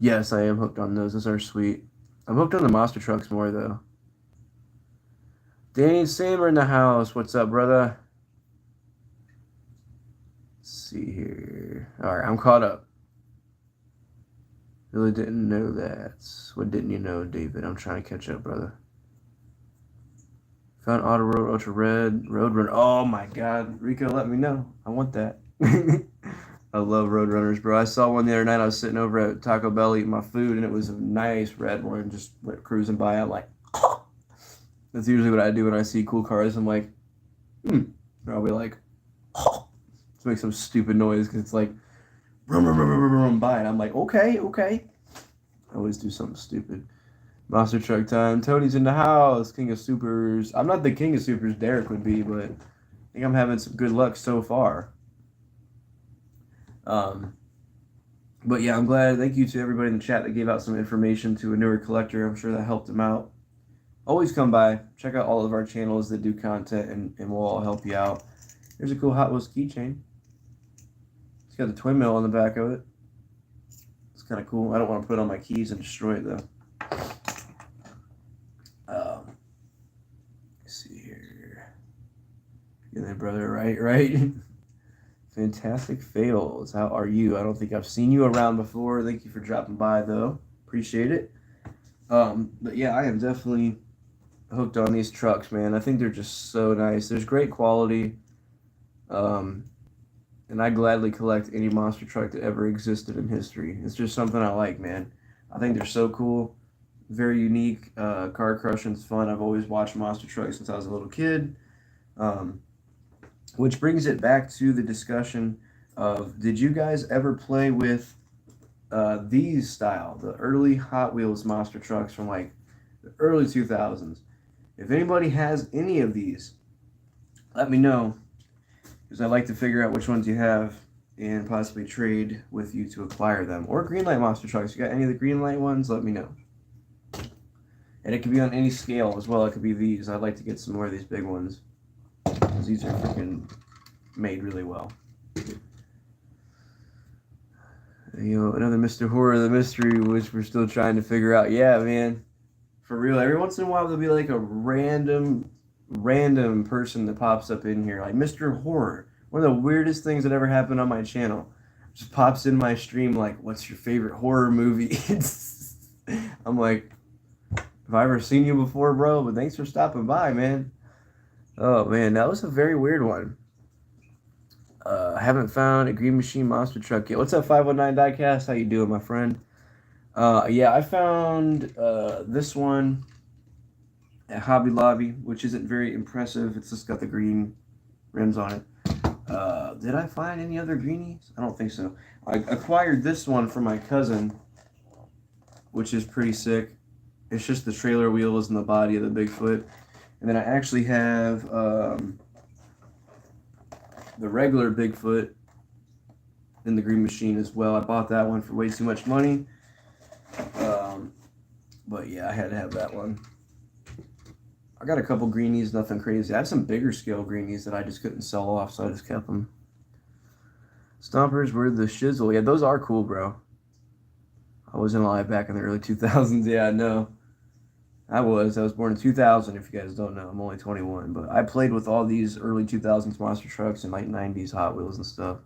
A: Yes, I am hooked on those. Those are sweet. I'm hooked on the monster trucks more though. Danny and Sam are in the house. What's up, brother? Let's see here. All right, I'm caught up. Really didn't know that. What didn't you know, David? I'm trying to catch up, brother. Found Auto Road Ultra Red Road Runner. Oh my God, Rico, let me know. I want that. I love Road Runners, bro. I saw one the other night. I was sitting over at Taco Bell eating my food, and it was a nice red one. Just went cruising by. I'm like, that's usually what I do when I see cool cars. I'm like, or I'll be like, to make some stupid noise because it's like, rum, rum, rum, rum, rum, rum, by, and I'm like, okay, okay. I always do something stupid. Monster truck time. Tony's in the house. King of Supers. I'm not the king of supers Derek would be, but I think I'm having some good luck so far. Um, but yeah, I'm glad. Thank you to everybody in the chat that gave out some information to a newer collector. I'm sure that helped him out. Always come by. Check out all of our channels that do content, and we'll all help you out. There's a cool Hot Wheels keychain. It's got the twin mill on the back of it. It's kind of cool. I don't want to put it on my keys and destroy it, though. Let's see here. Get that, brother. Right. Fantastic fails. How are you? I don't think I've seen you around before. Thank you for dropping by, though. Appreciate it. But yeah, I am definitely hooked on these trucks, man. I think they're just so nice. There's great quality. And I gladly collect any monster truck that ever existed in history. It's just something I like, man. I think they're so cool. Very unique. Car crushing's fun. I've always watched monster trucks since I was a little kid. Um, which brings it back to the discussion of, did you guys ever play with these style, the early Hot Wheels monster trucks from like the early 2000s? If anybody has any of these, let me know, because I'd like to figure out which ones you have and possibly trade with you to acquire them. Or Greenlight monster trucks. You got any of the Greenlight ones? Let me know. And it could be on any scale as well. It could be these. I'd like to get some more of these big ones, because these are freaking made really well. You know, another Mr. Horror, the mystery, which we're still trying to figure out. Yeah, man. For real. Every once in a while, there'll be like a random person that pops up in here. Like Mr. Horror. One of the weirdest things that ever happened on my channel. Just pops in my stream like, what's your favorite horror movie? I'm like, have I ever seen you before, bro? But thanks for stopping by, man. Oh, man. That was a very weird one. I haven't found a Green Machine monster truck yet. What's up, 519 Diecast? How you doing, my friend? Yeah, I found this one at Hobby Lobby, which isn't very impressive. It's just got the green rims on it. Did I find any other greenies? I don't think so. I acquired this one from my cousin, which is pretty sick. It's just the trailer wheels and the body of the Bigfoot. And then I actually have the regular Bigfoot in the Green Machine as well. I bought that one for way too much money. But yeah, I had to have that one. I got a couple greenies, nothing crazy. I have some bigger scale greenies that I just couldn't sell off, so I just kept them. Stompers were the shizzle. Yeah, those are cool, bro. I wasn't alive back in the early 2000s. Yeah, I know. I was born in 2000, if you guys don't know. I'm only 21. But I played with all these early 2000s monster trucks and like 90s Hot Wheels and stuff.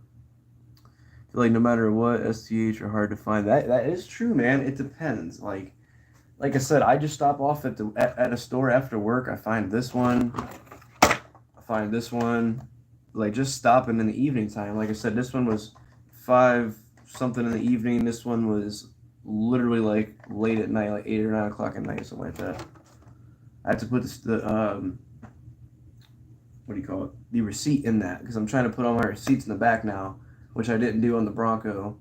A: I feel like no matter what, STH are hard to find. That is true, man. It depends. Like I said, I just stop off at a store after work. I find this one. I find this one. Like just stopping in the evening time. Like I said, this one was 5 something in the evening. This one was literally like late at night, like 8 or 9 o'clock at night, something like that. I had to put the what do you call it? The receipt in that, because I'm trying to put all my receipts in the back now, which I didn't do on the Bronco.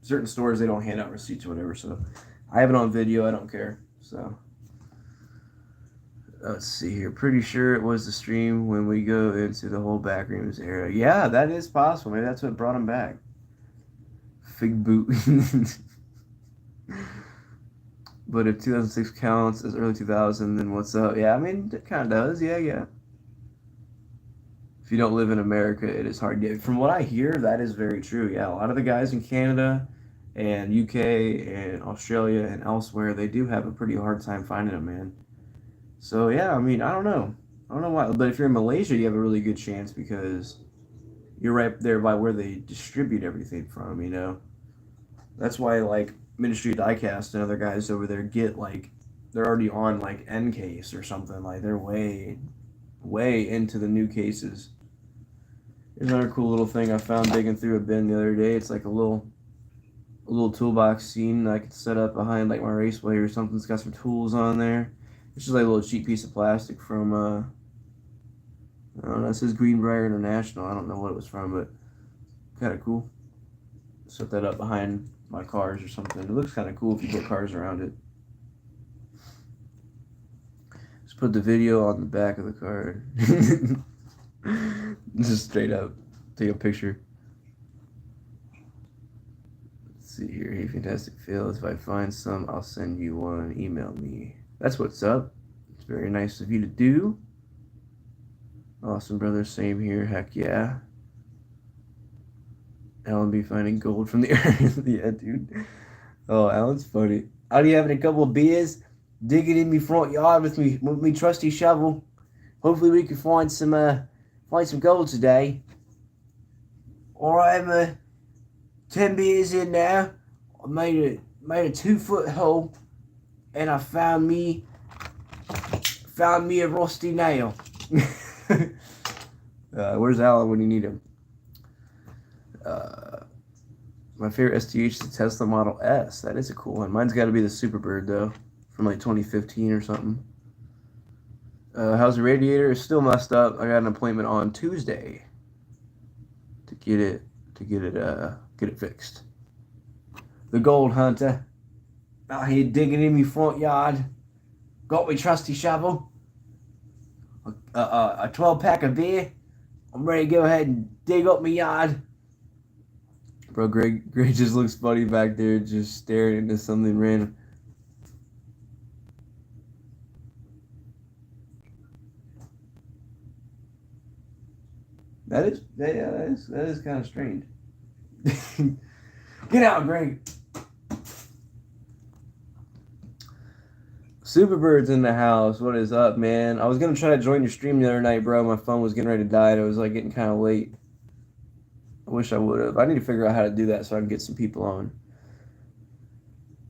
A: Certain stores, they don't hand out receipts or whatever, so I have it on video. I don't care. So let's see here. Pretty sure it was the stream when we go into the whole backrooms era. Yeah, that is possible. Maybe that's what brought him back. Fig boot. But if 2006 counts as early 2000, then what's up? Yeah, I mean, it kind of does. Yeah. If you don't live in America, it is hard to get. From what I hear, that is very true. Yeah, a lot of the guys in Canada and UK and Australia and elsewhere, they do have a pretty hard time finding them, man. So yeah, I mean, I don't know. I don't know why, but if you're in Malaysia, you have a really good chance because you're right there by where they distribute everything from, you know. That's why like Ministry Diecast and other guys over there get like they're already on like N case or something. Like they're way into the new cases. Here's another cool little thing I found digging through a bin the other day. It's like a little toolbox scene that I could set up behind like my raceway or something. It's got some tools on there. It's just like a little cheap piece of plastic from I don't know, it says Greenbrier International. I don't know what it was from, but kind of cool. Set that up behind my cars or something. It looks kind of cool if you put cars around it. Just put the video on the back of the car. Just straight up take a picture. Let's see here. Hey, fantastic Phils. If I find some, I'll send you one. Email me. That's what's up. It's very nice of you to do. Awesome, brother. Same here. Heck yeah. Alan be finding gold from the earth. Yeah, dude. Oh, Alan's funny. I'll be having a couple of beers, digging in my front yard with me trusty shovel. Hopefully we can find some gold today. Alright, I'm 10 beers in now. I made a 2-foot hole, and I found me a rusty nail. Where's Alan when you need him? My favorite STH is the Tesla Model S. That is a cool one. Mine's got to be the Superbird though, from like 2015 or something. How's the radiator? It's still messed up. I got an appointment on Tuesday to get it fixed. The Gold Hunter out here digging in my front yard. Got my trusty shovel. A 12-pack of beer. I'm ready to go ahead and dig up my yard. Bro, Greg just looks funny back there, just staring into something random. That is kind of strange. Get out, Greg. Superbird's in the house. What is up, man? I was gonna try to join your stream the other night, bro. My phone was getting ready to die, and it was like getting kind of late. I wish I would have. I need to figure out how to do that so I can get some people on.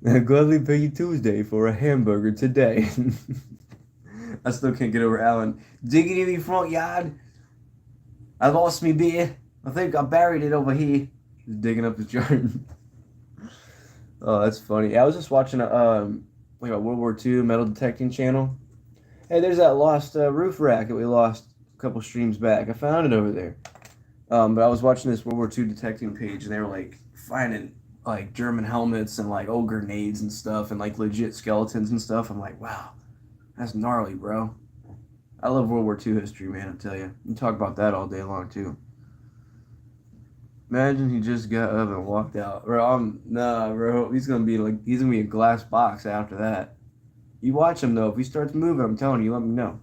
A: Gladly pay you Tuesday for a hamburger today. I still can't get over Alan. Digging in the front yard. I lost me beer. I think I buried it over here. Just digging up his yard. Oh, that's funny. Yeah, I was just watching like a World War II metal detecting channel. Hey, there's that lost roof rack that we lost a couple streams back. I found it over there. But I was watching this World War II detecting page, and they were like finding like German helmets and like old grenades and stuff, and like legit skeletons and stuff. I'm like, wow, that's gnarly, bro. I love World War II history, man. I tell you, you talk about that all day long too. Imagine he just got up and walked out, bro. Nah, bro. He's gonna be a glass box after that. You watch him though. If he starts moving, I'm telling you, let me know.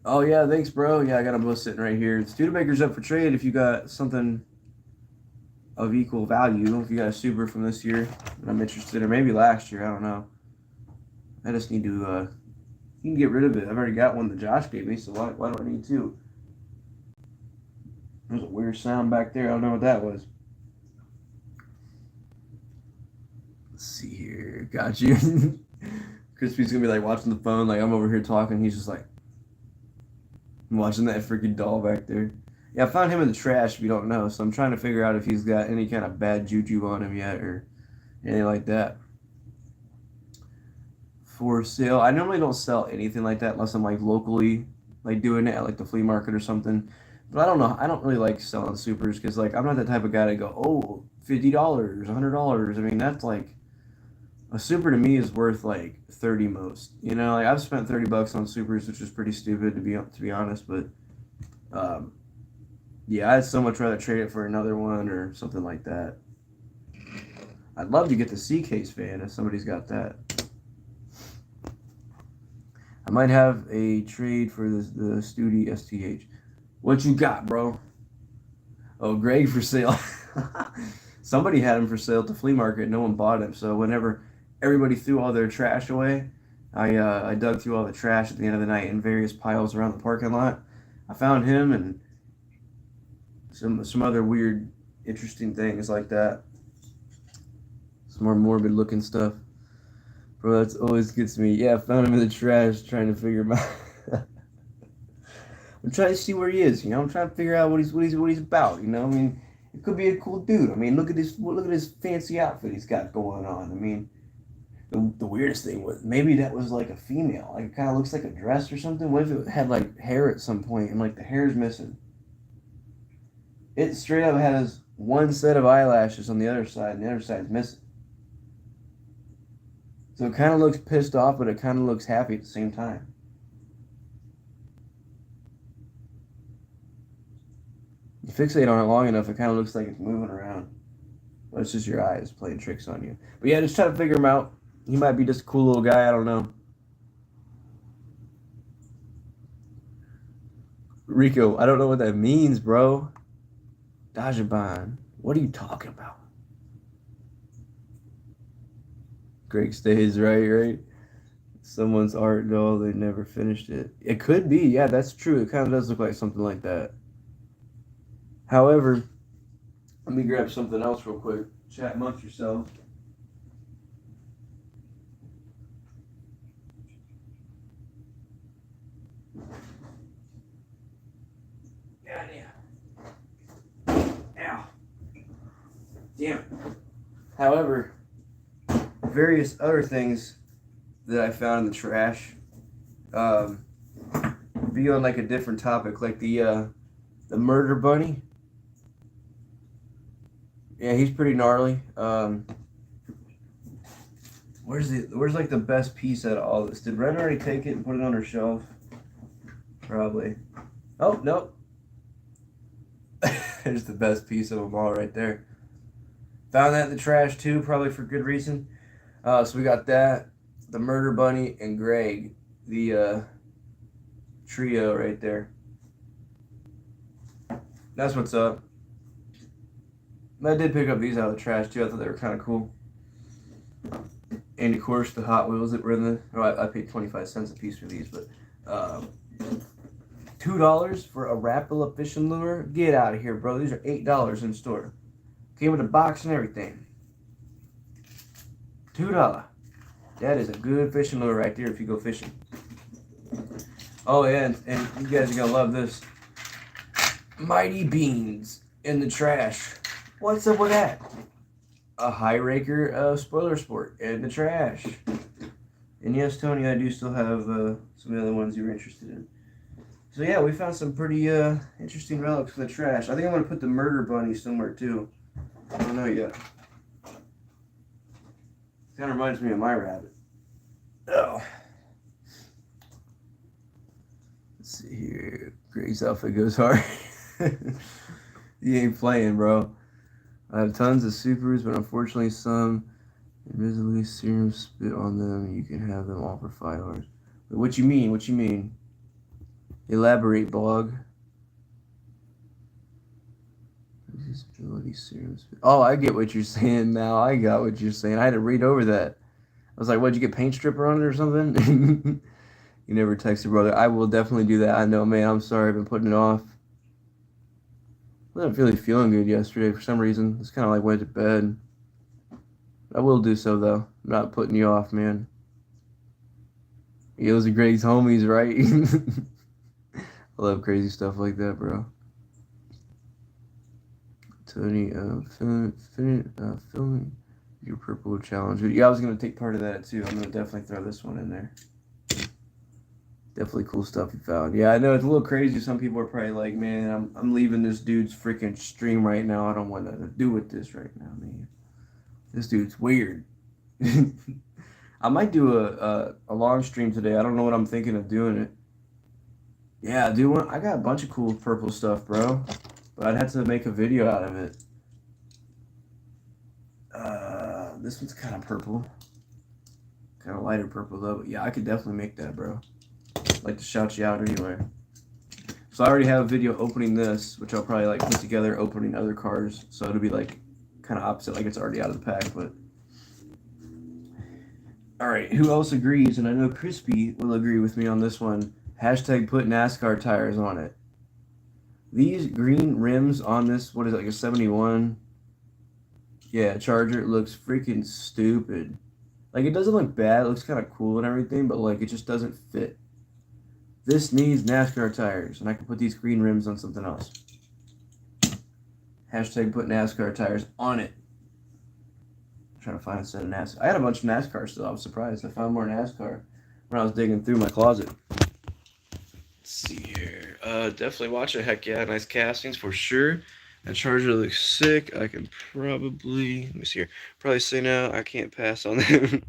A: Oh yeah, thanks, bro. Yeah, I got them both sitting right here. Studemaker's up for trade if you got something of equal value. If you got a Subaru from this year, I'm interested, or maybe last year. I don't know. I just need to you can get rid of it. I've already got one that Josh gave me, so why do I need two? There's a weird sound back there. I don't know what that was. Let's see here. Got you. Crispy's gonna be like watching the phone, like I'm over here talking. He's just like watching that freaking doll back there. Yeah, I found him in the trash if you don't know, so I'm trying to figure out if he's got any kind of bad juju on him yet or anything like that. For sale. I normally don't sell anything like that unless I'm like locally like doing it at like the flea market or something. But I don't know. I don't really like selling supers because like I'm not that type of guy to go, oh, $50, $100. I mean, that's like a super to me is worth like 30 most. You know, like I've spent 30 bucks on supers, which is pretty stupid to be honest. But yeah, I'd so much rather trade it for another one or something like that. I'd love to get the C case fan if somebody's got that. I might have a trade for the Studi STH. What you got, bro? Oh, Greg for sale. somebody had them for sale at the flea market. No one bought them. So whenever everybody threw all their trash away, I dug through all the trash at the end of the night in various piles around the parking lot. I found him and some other weird, interesting things like that. Some more morbid looking stuff. Bro, that always gets me. Yeah, I found him in the trash trying to figure him out. I'm trying to see where he is, you know. I'm trying to figure out what he's about, you know. I mean, it could be a cool dude. I mean, look at his fancy outfit he's got going on. I mean, the weirdest thing was maybe that was like a female. Like it kind of looks like a dress or something. What if it had like hair at some point and like the hair's missing? It straight up has one set of eyelashes on the other side, and the other side's missing. So it kind of looks pissed off, but it kind of looks happy at the same time. You fixate on it long enough, it kind of looks like it's moving around. But it's just your eyes playing tricks on you. But yeah, just try to figure him out. He might be just a cool little guy. I don't know. Rico, I don't know what that means, bro. Dajaban. What are you talking about? Greg stays, right? Someone's art doll, they never finished it. It could be, yeah, that's true. It kind of does look like something like that. However, let me grab something else real quick. Chat amongst yourself. Ow. Damn it. However, various other things that I found in the trash be on like a different topic, like the murder bunny. Yeah, he's pretty gnarly. Where's like the best piece out of all this? Did Ren already take it and put it on her shelf? Probably. Oh, nope. There's the best piece of them all right there. Found that in the trash too, probably for good reason. So we got that, the murder bunny, and Greg, the trio right there. That's what's up. I did pick up these out of the trash too. I thought they were kind of cool. And of course the Hot Wheels that were in the. Oh, I paid 25 cents a piece for these, but $2 for a Rapala fishing lure. Get out of here, bro. These are $8 in store. Came with a box and everything. $2. That is a good fishing lure right there if you go fishing. Oh yeah, and you guys are gonna love this. Mighty Beans in the trash. What's up with that? A High Raker spoiler sport in the trash. And yes, Tony, I do still have some of the other ones you were interested in. So yeah, we found some pretty interesting relics in the trash. I think I'm gonna put the murder bunny somewhere too. I don't know yet. Kind of reminds me of my rabbit. Oh. Let's see here. Greg's outfit goes hard. You ain't playing, bro. I have tons of supers, but unfortunately some invisibly serum spit on them. You can have them all for $5. What you mean? What you mean? Elaborate, blog. Invisibility serum spit. Oh, I get what you're saying now. I got what you're saying. I had to read over that. I was like, what'd you get, paint stripper on it or something? You never texted, brother. I will definitely do that. I know, man. I'm sorry. I've been putting it off. I wasn't really feeling good yesterday for some reason. It's kind of like went to bed. I will do so, though. I'm not putting you off, man. Those are Greg's homies, right? I love crazy stuff like that, bro. Tony, filming your purple challenge. Yeah, I was going to take part of that, too. I'm going to definitely throw this one in there. Definitely cool stuff you found. Yeah, I know it's a little crazy. Some people are probably like, man, I'm leaving this dude's freaking stream right now. I don't want nothing to do with this right now, man. This dude's weird. I might do a long stream today. I don't know what I'm thinking of doing it. Yeah, I got a bunch of cool purple stuff, bro. But I'd have to make a video out of it. This one's kind of purple. Kind of lighter purple, though. But yeah, I could definitely make that, bro. I'd like to shout you out anyway. So I already have a video opening this, which I'll probably like put together opening other cars. So it'll be like kind of opposite, like it's already out of the pack. But all right, who else agrees? And I know Crispy will agree with me on this one. Hashtag put NASCAR tires on it. These green rims on this, what is it, like a 71? Yeah, Charger looks freaking stupid. Like, it doesn't look bad. It looks kind of cool and everything, but, like, it just doesn't fit. This needs NASCAR tires, and I can put these green rims on something else. Hashtag put NASCAR tires on it. I'm trying to find a set of NASCAR. I had a bunch of NASCAR still. I was surprised. I found more NASCAR when I was digging through my closet. Let's see here. Definitely watch it. Heck yeah, nice castings for sure. That Charger looks sick. I can probably, let me see here. Probably say now I can't pass on them.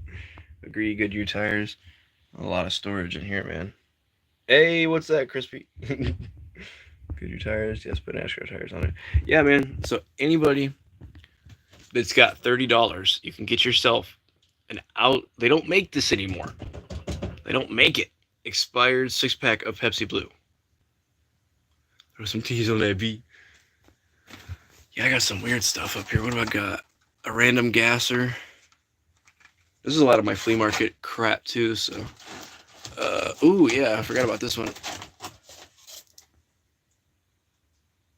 A: Agree, Goodyear tires. A lot of storage in here, man. Hey, what's that, Crispy? Goodyear tires. Yes, put NASCAR tires on it. Yeah, man. So anybody that's got $30, you can get yourself an out. They don't make this anymore. They don't make it. Expired 6-pack of Pepsi Blue. Throw some T's on that beat. Yeah, I got some weird stuff up here. What do I got? A random gasser. This is a lot of my flea market crap too, so. Ooh, yeah, I forgot about this one.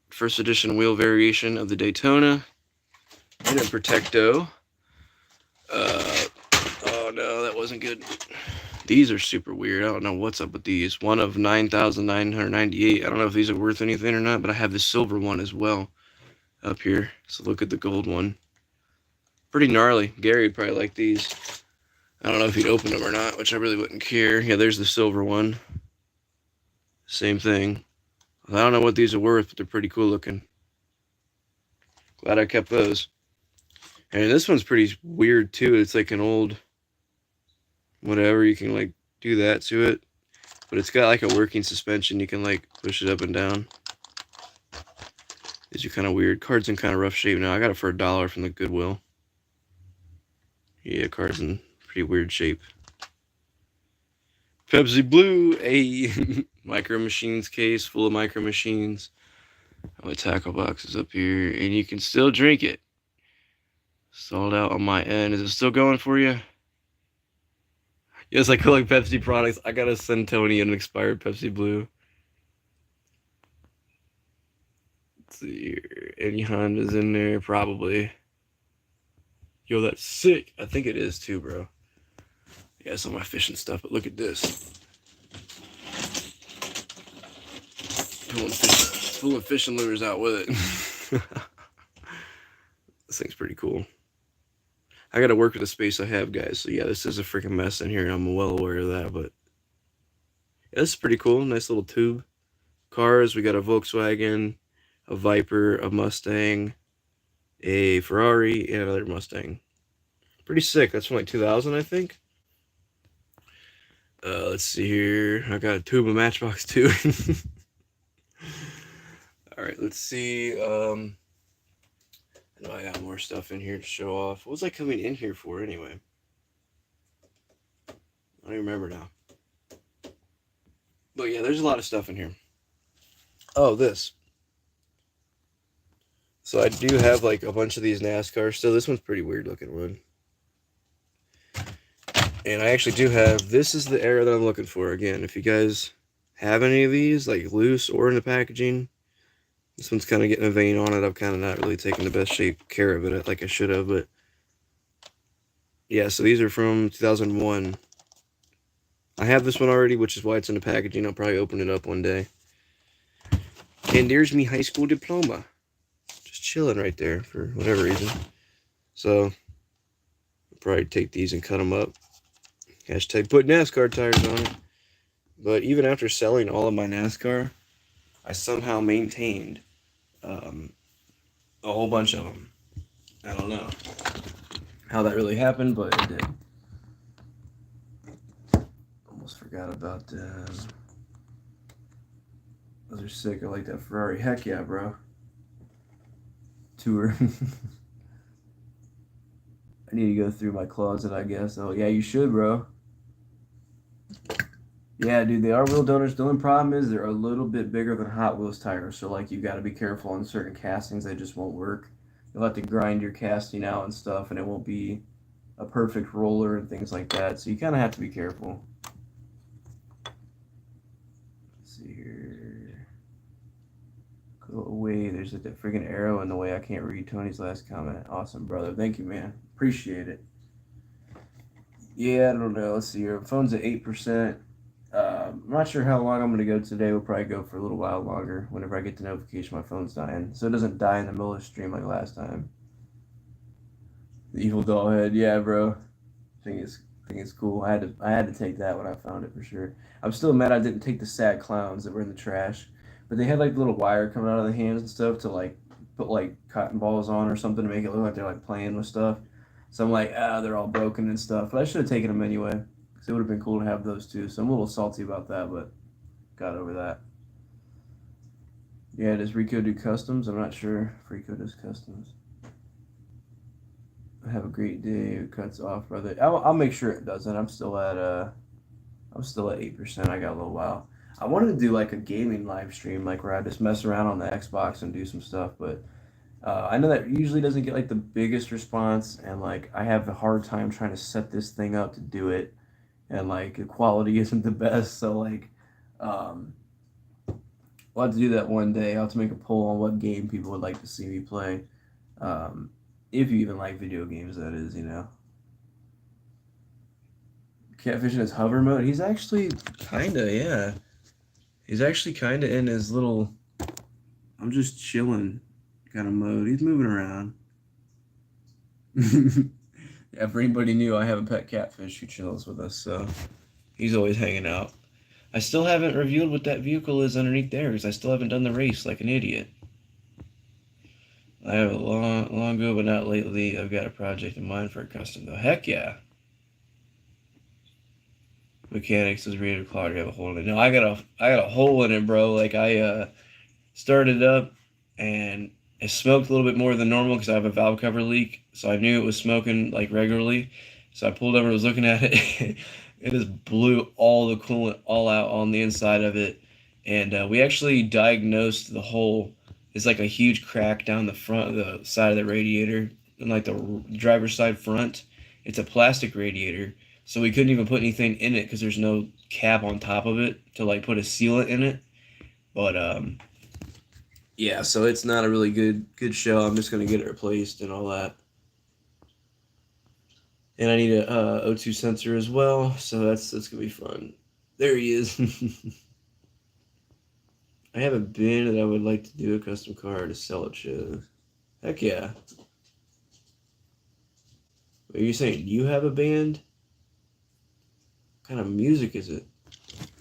A: First edition wheel variation of the Daytona. And a Protecto. Oh no, that wasn't good. These are super weird. I don't know what's up with these. One of 9,998. I don't know if these are worth anything or not, but I have the silver one as well up here. So look at the gold one. Pretty gnarly. Gary would probably like these. I don't know if he'd open them or not, which I really wouldn't care. Yeah, there's the silver one. Same thing. I don't know what these are worth, but they're pretty cool looking. Glad I kept those. And this one's pretty weird too. It's like an old whatever. You can like do that to it. But it's got like a working suspension. You can like push it up and down. These are kind of weird. Card's in kind of rough shape now. I got it for $1 from the Goodwill. Yeah, card's in pretty weird shape. Pepsi Blue, a Micro Machines case full of Micro Machines. My tackle box is up here, and you can still drink it. Sold out on my end. Is it still going for you? Yes, I collect Pepsi products. I gotta send Tony an expired Pepsi Blue. Let's see here. Any Hondas in there? Probably. Yo, that's sick. I think it is too, bro. Yeah, some of my fishing stuff, but look at this. Pulling fishing lures out with it. This thing's pretty cool. I gotta work with the space I have, guys. So yeah, this is a freaking mess in here, and I'm well aware of that, but yeah, this is pretty cool. Nice little tube. Cars, we got a Volkswagen, a Viper, a Mustang, a Ferrari, and another Mustang. Pretty sick. That's from like 2000, I think. Let's see here. I got a tube of Matchbox too. All right, let's see. I know I got more stuff in here to show off. What was I coming in here for anyway? I don't even remember now. But yeah, there's a lot of stuff in here. Oh, this. So I do have like a bunch of these NASCAR still. This one's pretty weird looking one. And I actually do have, this is the era that I'm looking for. Again, if you guys have any of these, like loose or in the packaging, this one's kind of getting a vein on it. I'm kind of not really taking the best care of it like I should have, but yeah, so these are from 2001. I have this one already, which is why it's in the packaging. I'll probably open it up one day. And there's me high school diploma. Just chilling right there for whatever reason. So, I'll probably take these and cut them up. Hashtag put NASCAR tires on it. But even after selling all of my NASCAR, I somehow maintained a whole bunch of them. I don't know how that really happened, but it did. Almost forgot about them. Those are sick. I like that Ferrari. Heck yeah, bro. Tour. I need to go through my closet, I guess. Oh, yeah, you should, bro. Yeah, dude, they are wheel donors. The only problem is they're a little bit bigger than Hot Wheels tires. So, like, you got to be careful on certain castings. They just won't work. you'll have to grind your casting out and stuff, and it won't be a perfect roller and things like that. So you kind of have to be careful. Let's see here. Go away. There's a freaking arrow in the way. I can't read Tony's last comment. Awesome, brother. Thank you, man. Appreciate it. Yeah, I don't know. Let's see here. Phone's at 8%. I'm not sure how long I'm going to go today. We'll probably go for a little while longer whenever I get the notification my phone's dying. So it doesn't die in the middle of the stream like last time. The evil doll head. Yeah, bro. I think it's cool. I had to take that when I found it for sure. I'm still mad I didn't take the sad clowns that were in the trash. But they had like little wire coming out of the hands and stuff to like put like cotton balls on or something to make it look like they're like playing with stuff. So I'm like, they're all broken and stuff. But I should have taken them anyway. Because it would have been cool to have those too. So I'm a little salty about that, but got over that. Yeah, does Rico do customs? I'm not sure if Rico does customs. Have a great day. It cuts off, brother. I'll make sure it doesn't. I'm still at 8%. I got a little while. I wanted to do like a gaming live stream, like where I just mess around on the Xbox and do some stuff, but I know that usually doesn't get like the biggest response, and like I have a hard time trying to set this thing up to do it, and like the quality isn't the best. So like, um, we'll have to do that one day. I'll have to make a poll on what game people would like to see me play. Um, if you even like video games, that is, you know. Catfish in his hover mode. He's actually kinda, yeah. He's actually kinda in his little I'm just chilling kind of mode. He's moving around. Yeah, for anybody new, I have a pet catfish who chills with us, so he's always hanging out. I still haven't revealed what that vehicle is underneath there because I still haven't done the race like an idiot. I have a long ago, but not lately. I've got a project in mind for a custom though. Heck yeah. Mechanics is ready to clog. You have a hole in it. No, I got a hole in it, bro. Like I started up and it smoked a little bit more than normal because I have a valve cover leak. So I knew it was smoking like regularly. So I pulled over, was looking at it. It just blew all the coolant all out on the inside of it. And we actually diagnosed the hole. It's like a huge crack down the front of the side of the radiator, and like the driver's side front. It's a plastic radiator. So we couldn't even put anything in it because there's no cap on top of it to like put a sealant in it. But yeah, so it's not a really good show. I'm just gonna get it replaced and all that. And I need a O2 sensor as well, so that's gonna be fun. There he is. I have a bin that I would like to do a custom car to sell at shows. Heck yeah. Are you saying you have a band? What kind of music is it?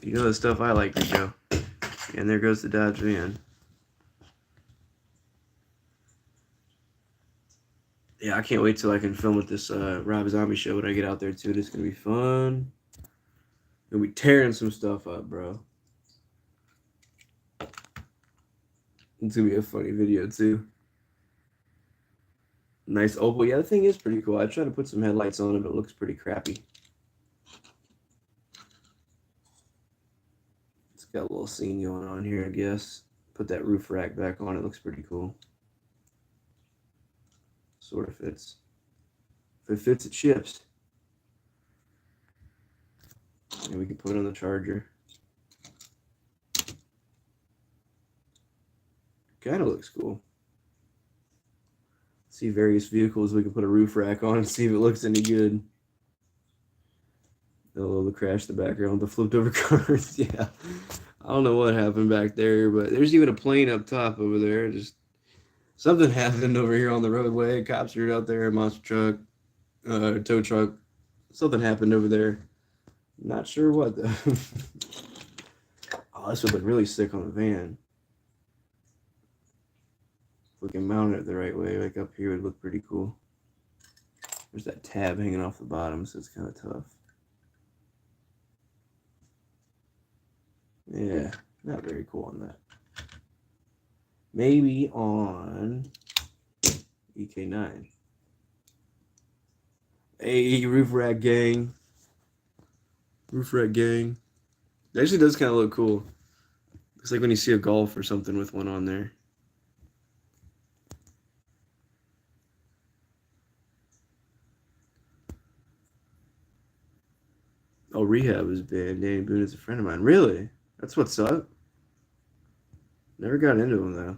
A: You know the stuff I like to go. And there goes the Dodge van. Yeah, I can't wait till I can film with this Rob Zombie show when I get out there too. It's gonna be fun. Gonna be tearing some stuff up, bro. It's gonna be a funny video too. Nice opal. Yeah, the thing is pretty cool. I tried to put some headlights on it, but it looks pretty crappy. It's got a little scene going on here, I guess. Put that roof rack back on. It looks pretty cool. Sort of fits. If it fits, it ships. And we can put it on the charger. Kind of looks cool. See various vehicles we can put a roof rack on and see if it looks any good. Oh, the crash in the background, the flipped over cars. Yeah. I don't know what happened back there, but there's even a plane up top over there. Just something happened over here on the roadway. Cops are out there, a monster truck, tow truck. Something happened over there. Not sure what though. Oh, this would look really sick on a van. If we can mount it the right way, like up here would look pretty cool. There's that tab hanging off the bottom, so it's kind of tough. Yeah, not very cool on that. Maybe on EK9. Hey, roof rack gang. Roof rack gang. It actually does kind of look cool. Looks like when you see a Golf or something with one on there. rehab is banned. Danny Boone is a friend of mine. Really? That's what's up. Never got into him though.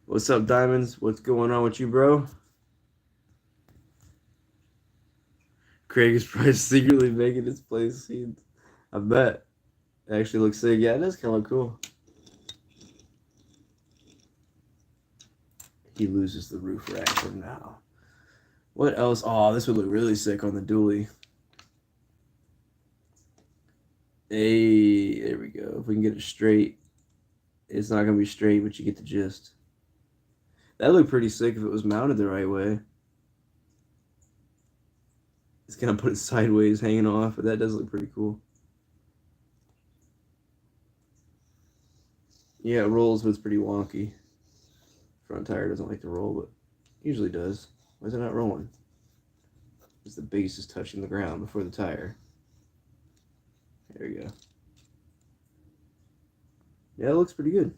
A: What's up, Diamonds? What's going on with you, bro? Craig is probably secretly making his place scenes. I bet. It actually looks sick. Yeah, it does kind of look cool. He loses the roof rack for now. What else? Oh, this would look really sick on the dually. Hey, there we go. If we can get it straight. It's not going to be straight, but you get the gist. That would look pretty sick if it was mounted the right way. It's going to put it sideways, hanging off, but that does look pretty cool. Yeah, it rolls, but it's pretty wonky. Front tire doesn't like to roll, but usually does. Why is it not rolling? Because the base is touching the ground before the tire. There we go. Yeah, it looks pretty good.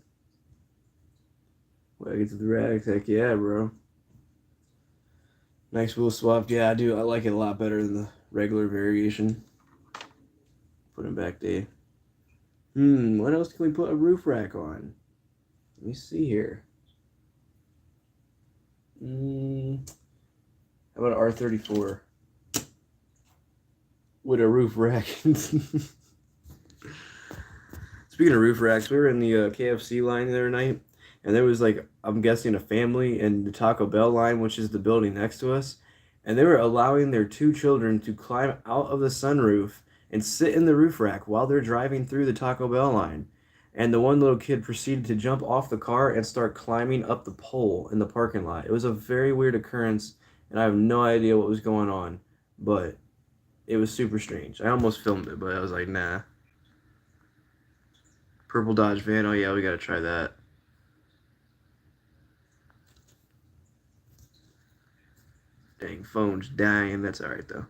A: When I get to the rack, heck yeah, bro. Nice wheel swap. Yeah, I do. I like it a lot better than the regular variation. Put him back, Dave. What else can we put a roof rack on? Let me see here. How about an R34 with a roof rack? Speaking of roof racks, we were in the KFC line the other night, and there was like, I'm guessing, a family in the Taco Bell line, which is the building next to us, and they were allowing their 2 children to climb out of the sunroof and sit in the roof rack while they're driving through the Taco Bell line. And the one little kid proceeded to jump off the car and start climbing up the pole in the parking lot. It was a very weird occurrence, and I have no idea what was going on, but it was super strange. I almost filmed it, but I was like, nah. Purple Dodge van. Oh, yeah, we got to try that. Dang, phone's dying. That's all right, though.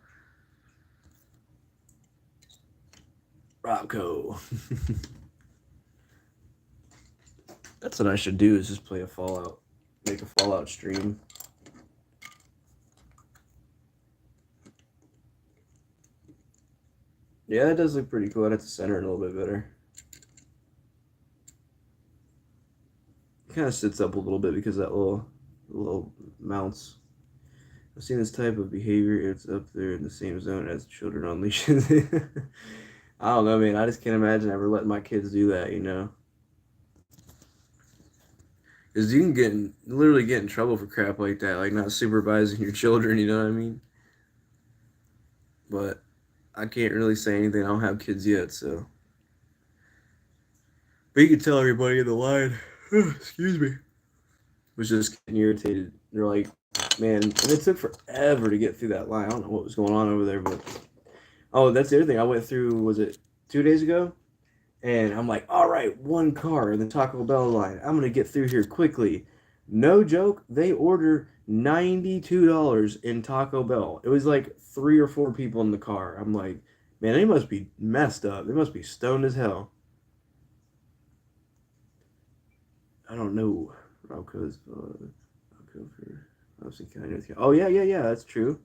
A: Robco. That's what I should do, is just play a Fallout. Make a Fallout stream. Yeah, that does look pretty cool. I'd have to center it a little bit better. It kind of sits up a little bit because that little mounts. I've seen this type of behavior. It's up there in the same zone as children on leashes. I don't know, man. I just can't imagine ever letting my kids do that, you know? Because you can literally get in trouble for crap like that, like not supervising your children, you know what I mean? But I can't really say anything. I don't have kids yet, so. But you can tell everybody in the line, excuse me, was just getting irritated. They're like, man, and it took forever to get through that line. I don't know what was going on over there, but oh, that's the other thing. I went through, was it 2 days ago? And I'm like, all right, 1 car in the Taco Bell line. I'm gonna get through here quickly. No joke, they order $92 in Taco Bell. It was like 3 or 4 people in the car. I'm like, man, they must be messed up. They must be stoned as hell. I don't know. Robco's Robco for obviously kind of. Oh yeah. That's true.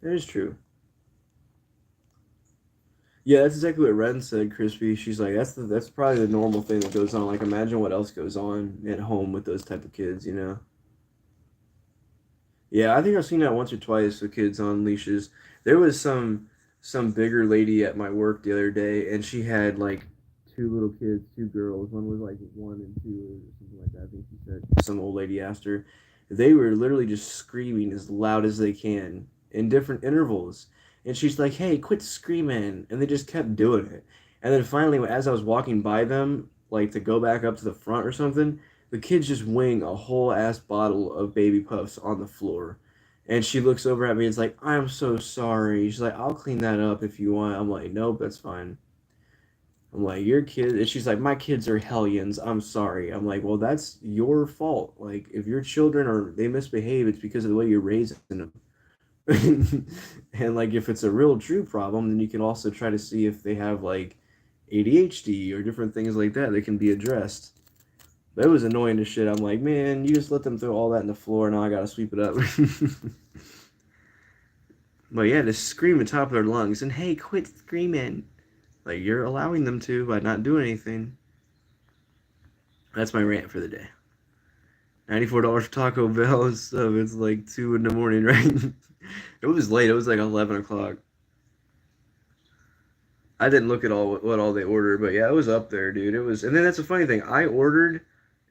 A: That is true. Yeah, that's exactly what Ren said, Crispy. She's like, that's probably the normal thing that goes on. Like, imagine what else goes on at home with those type of kids, you know? Yeah, I think I've seen that once or twice with kids on leashes. There was some bigger lady at my work the other day, and she had like 2 little kids, 2 girls. One was like 1 and 2 or something like that. I think she said. Some old lady asked her. They were literally just screaming as loud as they can in different intervals. And she's like, "Hey, quit screaming!" And they just kept doing it. And then finally, as I was walking by them, like to go back up to the front or something, the kids just wing a whole ass bottle of baby puffs on the floor. And she looks over at me and is like, "I'm so sorry." She's like, "I'll clean that up if you want." I'm like, "Nope, that's fine." I'm like, "Your kid," and she's like, "My kids are hellions. I'm sorry." I'm like, "Well, that's your fault. Like, if your children they misbehave, it's because of the way you're raising them." And like, if it's a real true problem, then you can also try to see if they have like ADHD or different things like that that can be addressed. That was annoying as shit. I'm like, man, you just let them throw all that in the floor. Now I gotta sweep it up. But yeah, just scream at the top of their lungs and hey, quit screaming. Like you're allowing them to by not doing anything. That's my rant for the day. $94 for Taco Bell and stuff. It's like 2 in the morning, right? It was late. It was like 11 o'clock. I didn't look at what all they ordered, but yeah, it was up there, dude. It was, and then that's the funny thing. I ordered,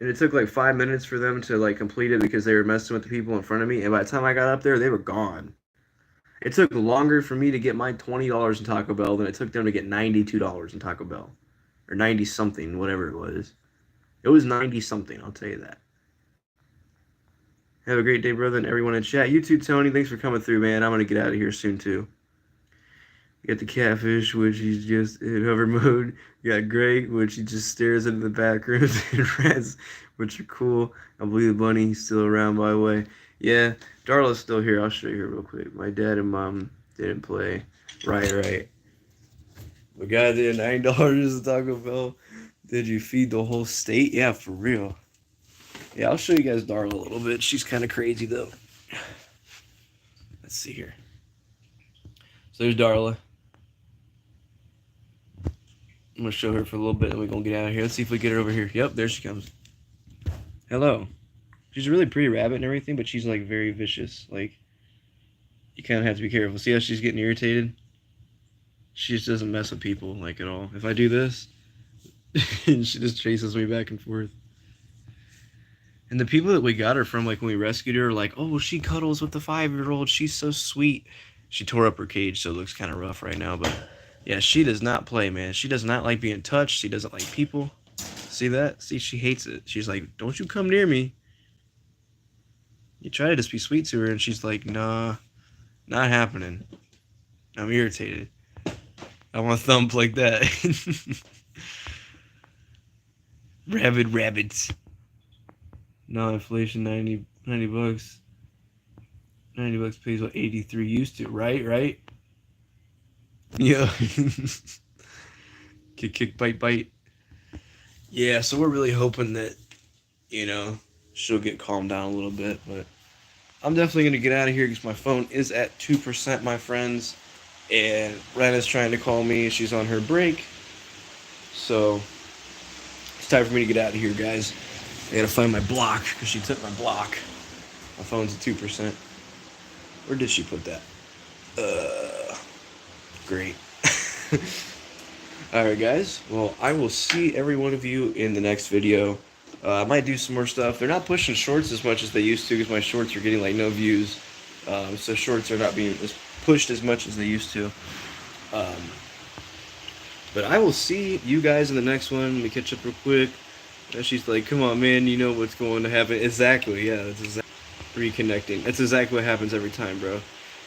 A: and it took like 5 minutes for them to like complete it because they were messing with the people in front of me. And by the time I got up there, they were gone. It took longer for me to get my $20 in Taco Bell than it took them to get $92 in Taco Bell, or 90 something, whatever it was. It was 90 something. I'll tell you that. Have a great day, brother, and everyone in chat. You too, Tony. Thanks for coming through, man. I'm gonna get out of here soon too. You got the catfish, which he's just in hover mode. You got Greg, which he just stares into the background, and rats, which are cool. I believe the bunny's still around, by the way. Yeah, Darla's still here. I'll show you her real quick. My dad and mom didn't play. Right. The guy did $9 at Taco Bell. Did you feed the whole state? Yeah, for real. Yeah, I'll show you guys Darla a little bit. She's kind of crazy, though. Let's see here. So there's Darla. I'm going to show her for a little bit, and we're going to get out of here. Let's see if we get her over here. Yep, there she comes. Hello. She's a really pretty rabbit and everything, but she's, like, very vicious. Like, you kind of have to be careful. See how she's getting irritated? She just doesn't mess with people, like, at all. If I do this, she just chases me back and forth. And the people that we got her from, like, when we rescued her, are like, oh, well, she cuddles with the 5-year-old. She's so sweet. She tore up her cage, so it looks kind of rough right now, but... yeah, she does not play, man. She does not like being touched. She doesn't like people. See that? See, she hates it. She's like, don't you come near me. You try to just be sweet to her, and she's like, nah, not happening. I'm irritated. I want a thump like that. Rabid rabbits. No inflation, 90 bucks. 90 bucks pays what 83 used to, right? Yeah. Kick, bite. Yeah, so we're really hoping that, she'll get calmed down a little bit, but I'm definitely going to get out of here because my phone is at 2%, my friends, and Rena's trying to call me. She's on her break, so it's time for me to get out of here, guys. I got to find my block because she took my block. My phone's at 2%. Where did she put that? Great. Alright, guys. Well, I will see every one of you in the next video. I might do some more stuff. They're not pushing shorts as much as they used to because my shorts are getting like no views. So shorts are not being pushed as much as they used to. But I will see you guys in the next one. Let me catch up real quick. And she's like, come on, man. You know what's going to happen. Exactly. Yeah, that's exactly. Reconnecting. That's exactly what happens every time, bro.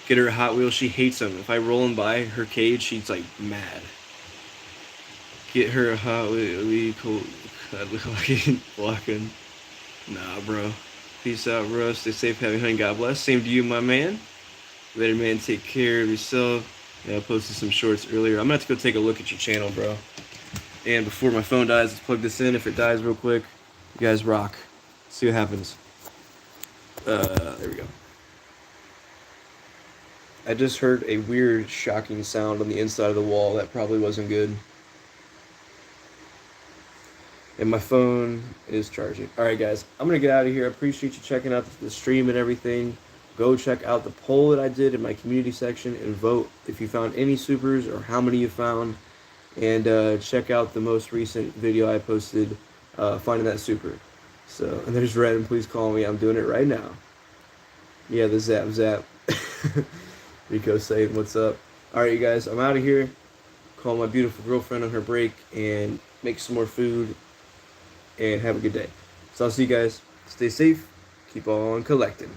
A: Get her a Hot Wheels. She hates them. If I roll them by her cage, she's like mad. Get her a Hot Wheels. Blocking. Nah, bro. Peace out, bro. Stay safe, happy hunting. God bless. Same to you, my man. Later, man. Take care of yourself. Yeah, I posted some shorts earlier. I'm gonna have to go take a look at your channel, bro. And before my phone dies, let's plug this in. If it dies real quick, you guys rock. See what happens. There we go. I just heard a weird, shocking sound on the inside of the wall. That probably wasn't good. And my phone is charging. Alright, guys. I'm going to get out of here. I appreciate you checking out the stream and everything. Go check out the poll that I did in my community section and vote if you found any supers or how many you found. And check out the most recent video I posted finding that super. So, and there's Red, and please call me. I'm doing it right now. Yeah, the zap. Rico saying what's up. Alright, you guys, I'm out of here. Call my beautiful girlfriend on her break and make some more food and have a good day. So I'll see you guys. Stay safe. Keep on collecting.